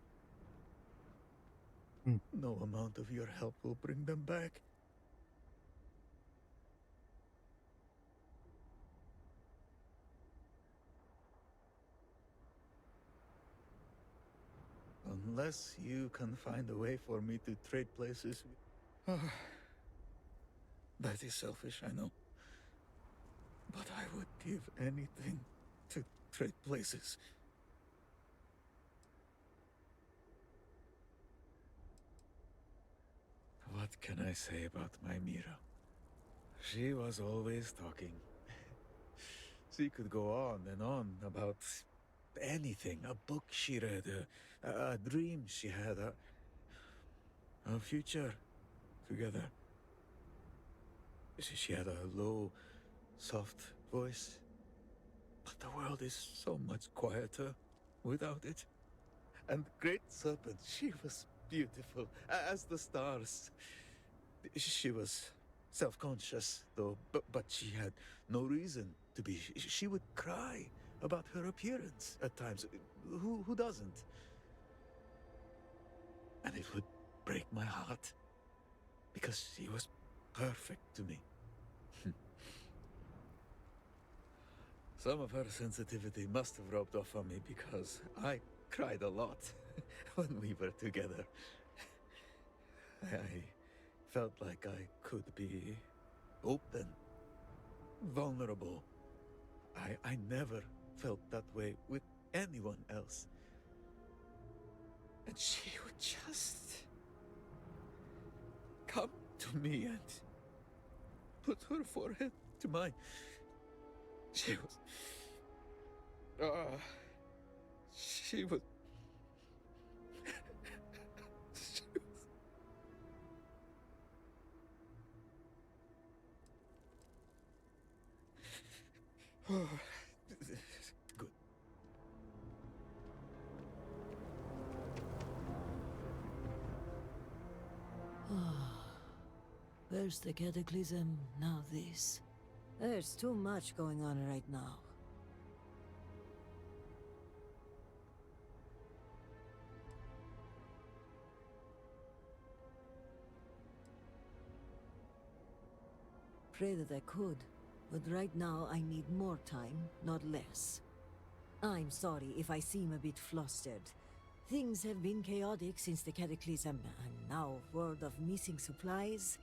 No amount of your help will bring them back. Unless you can find a way for me to trade places. That is selfish, I know. But I would give anything to trade places. What can I say about my Mira? She was always talking. She could go on and on about anything. A book she read, a dream she had, a future together. She had a low, soft voice. But the world is so much quieter without it. And Great Serpent, she was beautiful as the stars. She was self-conscious, though, but she had no reason to be. She would cry about her appearance at times. Who doesn't? And it would break my heart, because she was perfect to me. Some of her sensitivity must have rubbed off on me, because I cried a lot when we were together. I felt like I could be open, vulnerable. I never felt that way with anyone else. And she would just come to me and put her forehead to mine. She was... she was... Good. First the cataclysm, now this. There's too much going on right now. Pray that I could, but right now I need more time, not less. I'm sorry if I seem a bit flustered. Things have been chaotic since the cataclysm, and now word of missing supplies.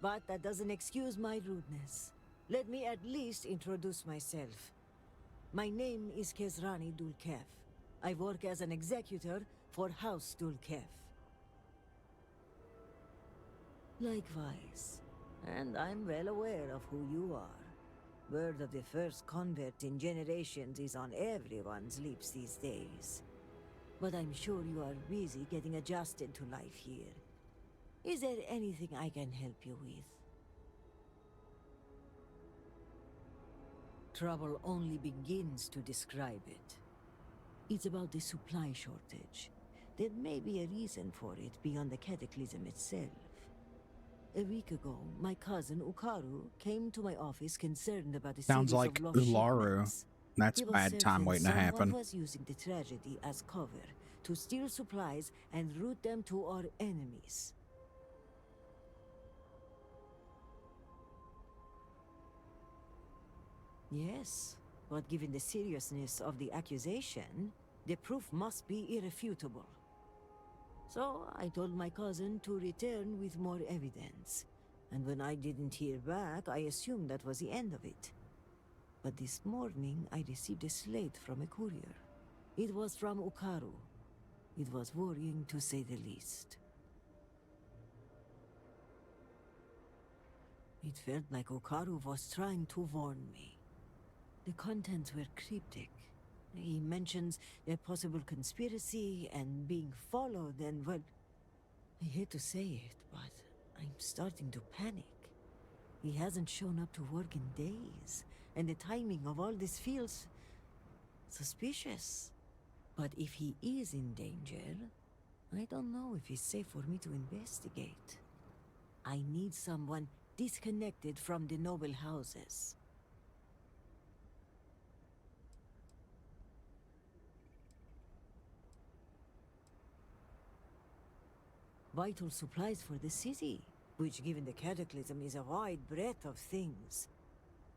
But that doesn't excuse my rudeness. Let me at least introduce myself. My name is Kezrani Dulkev. I work as an executor for House Dulkev. Likewise. And I'm well aware of who you are. Word of the first convert in generations is on everyone's lips these days. But I'm sure you are busy getting adjusted to life here. Is there anything I can help you with? Trouble only begins to describe it. It's about the supply shortage. There may be a reason for it beyond the cataclysm itself. A week ago, my cousin Ukaru came to my office concerned about a Sounds series like of lost Ularu. shipments. That's He was bad time certain waiting to someone happen. was using the tragedy as cover to steal supplies and route them to our enemies. Yes, but given the seriousness of the accusation, the proof must be irrefutable. So I told my cousin to return with more evidence. And when I didn't hear back, I assumed that was the end of it. But this morning, I received a slate from a courier. It was from Ukaru. It was worrying, to say the least. It felt like Ukaru was trying to warn me. The contents were cryptic. He mentions a possible conspiracy and being followed, and well, I hate to say it, but I'm starting to panic. He hasn't shown up to work in days, and the timing of all this feels suspicious. But if he is in danger, I don't know if it's safe for me to investigate. I need someone disconnected from the noble houses. Vital supplies for the city, which given the cataclysm is a wide breadth of things.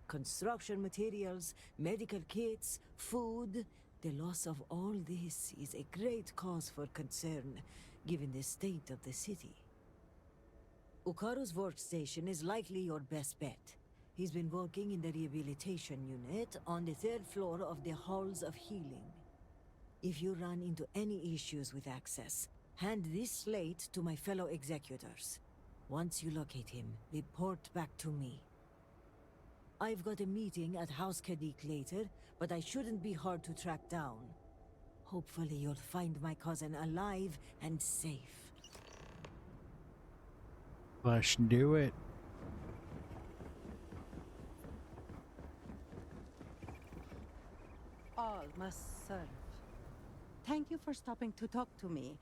Construction materials, medical kits, food. The loss of all this is a great cause for concern, given the state of the city. Ukaru's workstation is likely your best bet. He's been working in the rehabilitation unit on the 3rd floor of the Halls of Healing. If you run into any issues with access, hand this slate to my fellow executors. Once you locate him, report back to me. I've got a meeting at House Kadik later, but I shouldn't be hard to track down. Hopefully you'll find my cousin alive and safe. Let's do it. All must serve. Thank you for stopping to talk to me.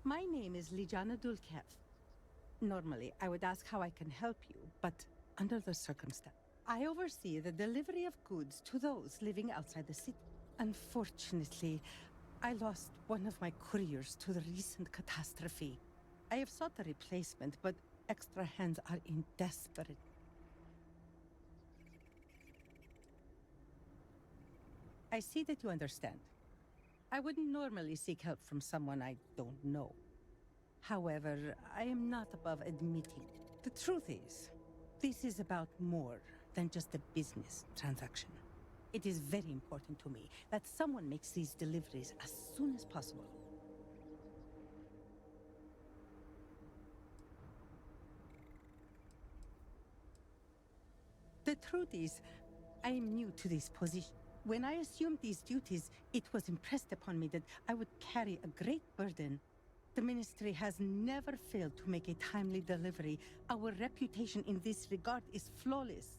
My name is Lijana Dulkev. Normally, I would ask how I can help you, but under the circumstance, I oversee the delivery of goods to those living outside the city. Unfortunately, I lost one of my couriers to the recent catastrophe. I have sought a replacement, but extra hands are in desperate. I see that you understand. I wouldn't normally seek help from someone I don't know. However, I am not above admitting. The truth is, this is about more than just a business transaction. It is very important to me that someone makes these deliveries as soon as possible. The truth is, I am new to this position. When I assumed these duties, it was impressed upon me that I would carry a great burden. The Ministry has never failed to make a timely delivery. Our reputation in this regard is flawless.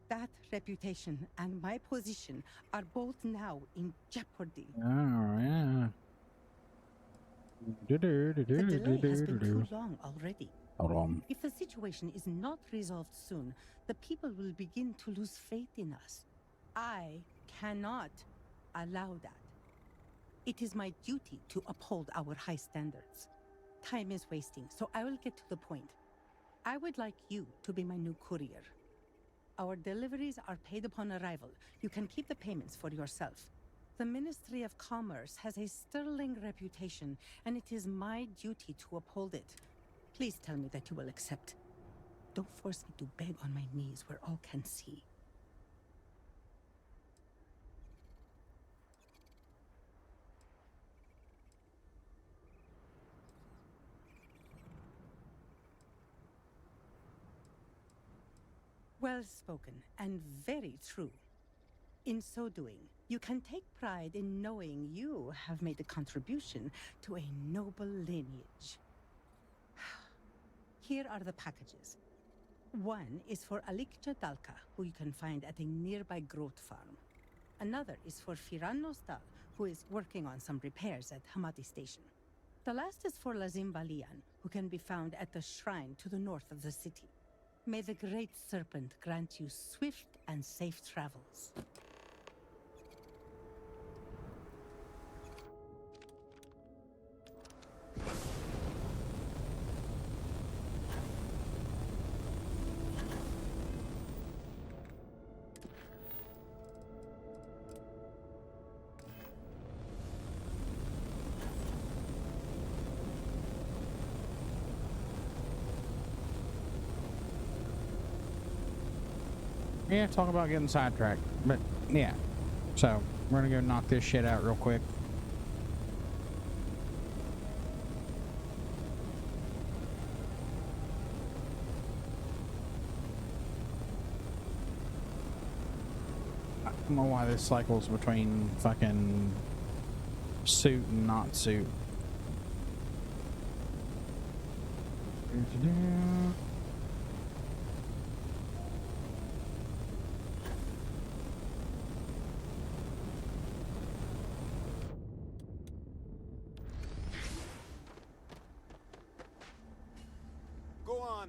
That reputation and my position are both now in jeopardy. Oh, yeah. The delay has been too long already. Hold on. If the situation is not resolved soon, the people will begin to lose faith in us. I cannot allow that. It is my duty to uphold our high standards. Time is wasting, so I will get to the point. I would like you to be my new courier. Our deliveries are paid upon arrival. You can keep the payments for yourself. The Ministry of Commerce has a sterling reputation, and it is my duty to uphold it. Please tell me that you will accept. Don't force me to beg on my knees where all can see. Well spoken, and very true. In so doing, you can take pride in knowing you have made a contribution to a noble lineage. Here are the packages. One is for Alikcha Dalka, who you can find at a nearby growth farm. Another is for Firan Nostal, who is working on some repairs at Hamadi Station. The last is for Lazim Balian, who can be found at the shrine to the north of the city. May the Great Serpent grant you swift and safe travels. Yeah, talk about getting sidetracked. But yeah. So we're gonna go knock this shit out real quick. I don't know why this cycles between fucking suit and not suit.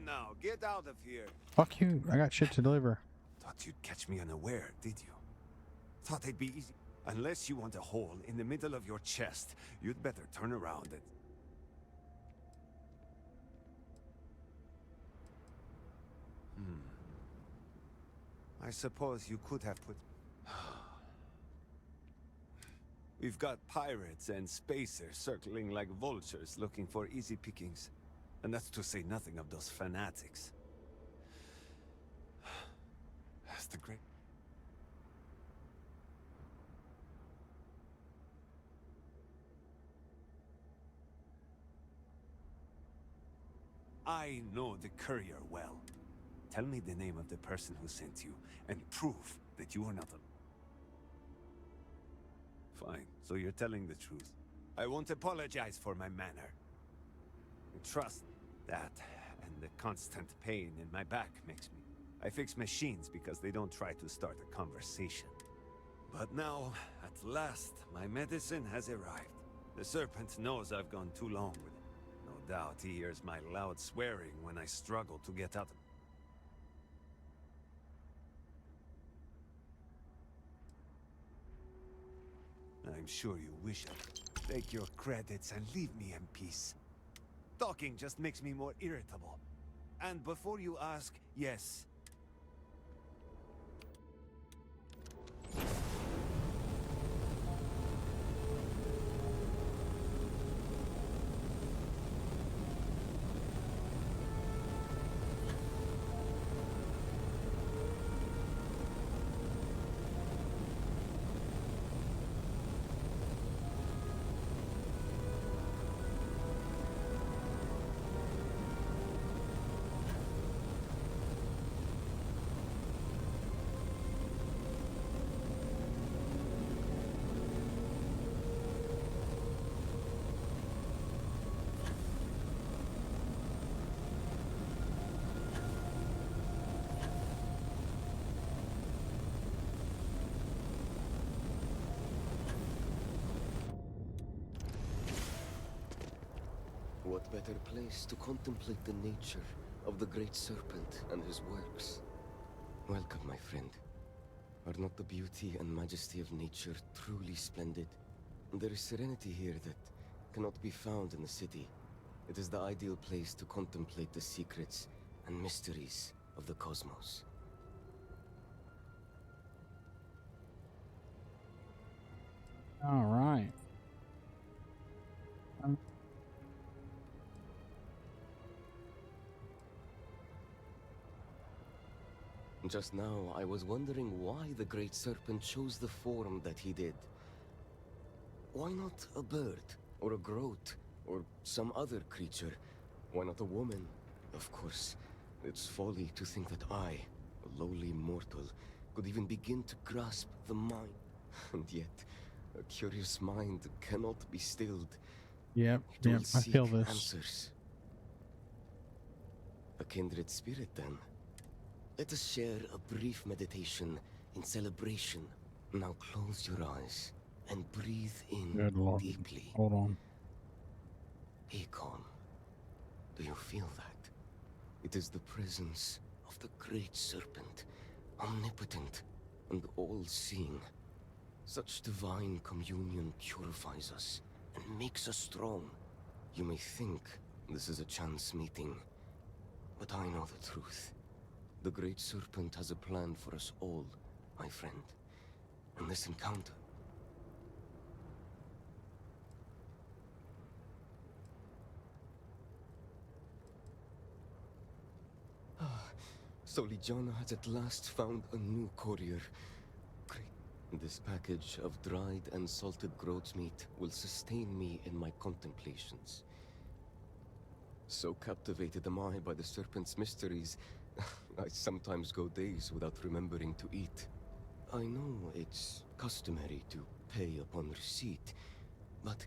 Now, get out of here. Fuck you, I got shit to deliver. Thought you'd catch me unaware, did you? Thought it'd be easy. Unless you want a hole in the middle of your chest, you'd better turn around and... I suppose you could have put... We've got pirates and spacers circling like vultures looking for easy pickings. And that's to say nothing of those fanatics. That's the great... I know the courier well. Tell me the name of the person who sent you, and prove that you are not a... Fine, so you're telling the truth. I won't apologize for my manner. Trust that, and the constant pain in my back makes me... I fix machines because they don't try to start a conversation. But now, at last, my medicine has arrived. The serpent knows I've gone too long with it. No doubt he hears my loud swearing when I struggle to get out of... I'm sure you wish I could take your credits and leave me in peace. Talking just makes me more irritable. And before you ask, yes. What better place to contemplate the nature of the Great Serpent and his works? Welcome, my friend. Are not the beauty and majesty of nature truly splendid? There is serenity here that cannot be found in the city. It is the ideal place to contemplate the secrets and mysteries of the cosmos. All right. Just now, I was wondering why the Great Serpent chose the form that he did. Why not a bird, or a groat, or some other creature? Why not a woman? Of course, it's folly to think that I, a lowly mortal, could even begin to grasp the mind. And yet, a curious mind cannot be stilled. Yep, It will I feel seek this. answers. A kindred spirit, then. let us share a brief meditation in celebration. Now close your eyes and breathe in Good Lord. deeply. Hold on. Be calm. Do you feel that? It is the presence of the great serpent, omnipotent and all-seeing. Such divine communion purifies us and makes us strong. You may think this is a chance meeting, but I know the truth. The great serpent has a plan for us all, my friend. And this encounter... So Ligiana has at last found a new courier. Great. This package of dried and salted groat's meat will sustain me in my contemplations. So captivated am I by the serpent's mysteries, I sometimes go days without remembering to eat. I know it's customary to pay upon receipt, but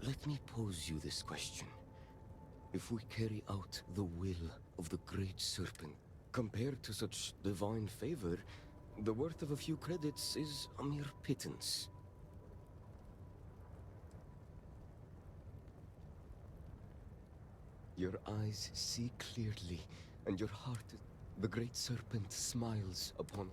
let me pose you this question. If we carry out the will of the great serpent, compared to such divine favor, the worth of a few credits is a mere pittance. Your eyes see clearly, and your heart... The great serpent smiles upon...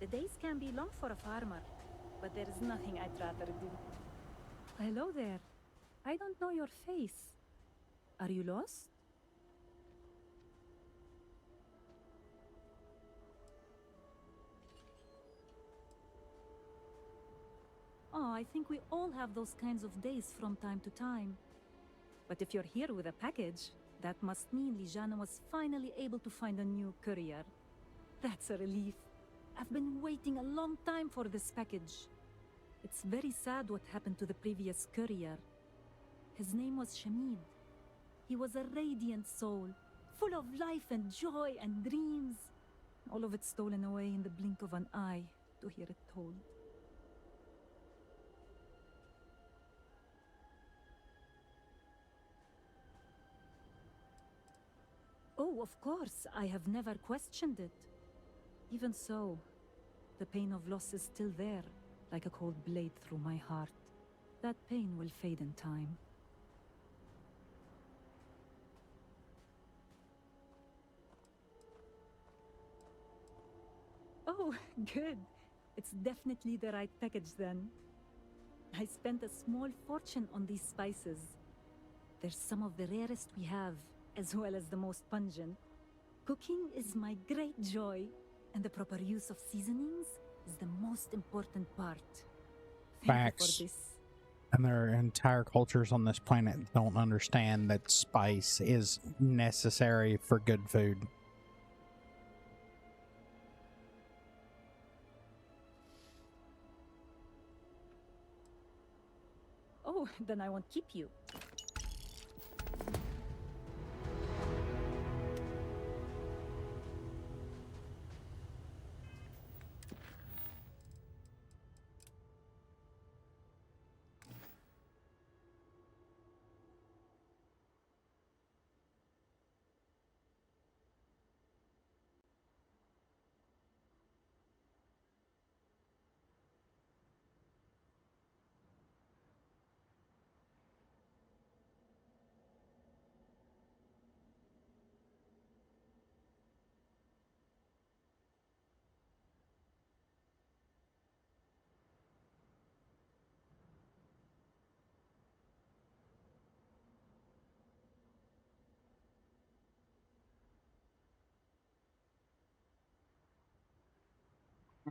The days can be long for a farmer, but there is nothing I'd rather do. Hello there. I don't know your face. Are you lost? Oh, I think we all have those kinds of days from time to time. But if you're here with a package, that must mean Ligiana was finally able to find a new courier. That's a relief. I've been waiting a long time for this package. It's very sad what happened to the previous courier. His name was Shamid. He was a radiant soul, full of life and joy and dreams. All of it stolen away in the blink of an eye to hear it told. Oh, of course, I have never questioned it. Even so, the pain of loss is still there, like a cold blade through my heart. That pain will fade in time. Oh, good. It's definitely the right package then. I spent a small fortune on these spices. They're some of the rarest we have, as well as the most pungent. Cooking is my great joy, and the proper use of seasonings is the most important part. Thank you Facts. for this. And there are entire cultures on this planet that don't understand that spice is necessary for good food. Oh, then I won't keep you.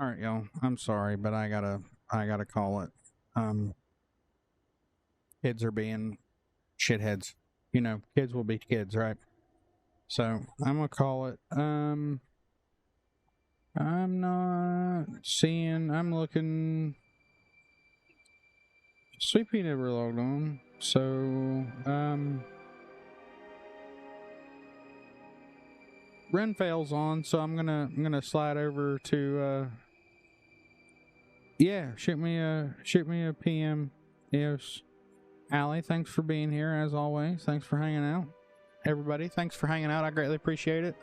All right, y'all. I'm sorry, but I gotta call it. Kids are being shitheads. You know, kids will be kids, right? So I'm gonna call it. I'm not seeing. I'm looking. Sleepy never logged on, so Renfail's on, so I'm gonna slide over to yeah, shoot me a PM. Yes. Allie, thanks for being here as always. Thanks for hanging out. Everybody, thanks for hanging out. I greatly appreciate it.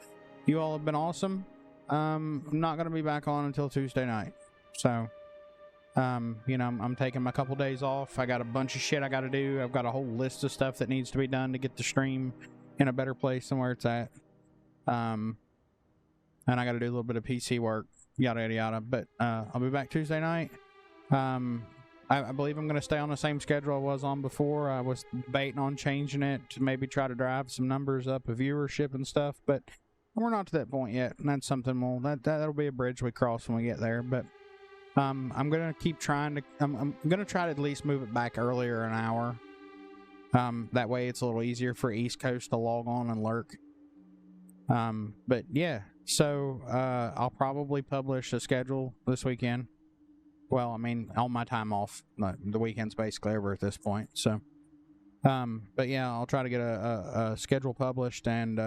You all have been awesome. I'm not gonna be back on until Tuesday night. So you know, I'm taking my couple days off. I got a bunch of shit I gotta do. I've got a whole list of stuff that needs to be done to get the stream in a better place than where it's at. And I gotta do a little bit of PC work, yada yada yada. But I'll be back Tuesday night. I believe I'm gonna stay on the same schedule I was on before. I was debating on changing it to maybe try to drive some numbers up of viewership and stuff, but we're not to that point yet. And that's something that'll be a bridge we cross when we get there. But I'm gonna keep trying to. I'm gonna try to at least move it back earlier an hour. That way it's a little easier for East Coast to log on and lurk. But yeah, so I'll probably publish a schedule this weekend. Well, I mean, on my time off. The weekend's basically over at this point. So, but yeah, I'll try to get a schedule published and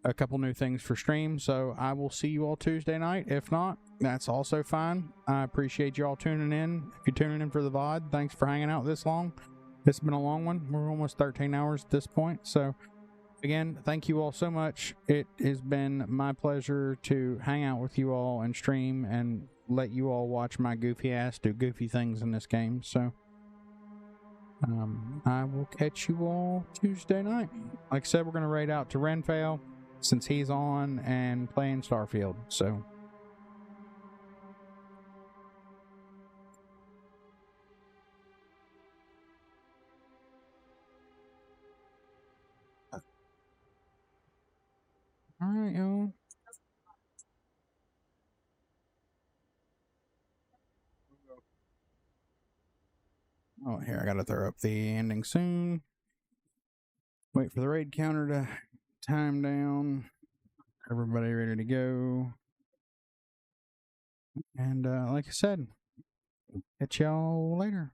a couple new things for stream. So I will see you all Tuesday night. If not, that's also fine. I appreciate you all tuning in. If you're tuning in for the VOD, thanks for hanging out this long. It's been a long one. We're almost 13 hours at this point. So again, thank you all so much. It has been my pleasure to hang out with you all and stream and let you all watch my goofy ass do goofy things in this game. So I will catch you all Tuesday night. Like I said, we're going to raid out to Renfail since he's on and playing Starfield. So all right, y'all. Oh, here, I gotta throw up the ending soon. Wait for the raid counter to time down. Everybody ready to go. And like I said, catch y'all later.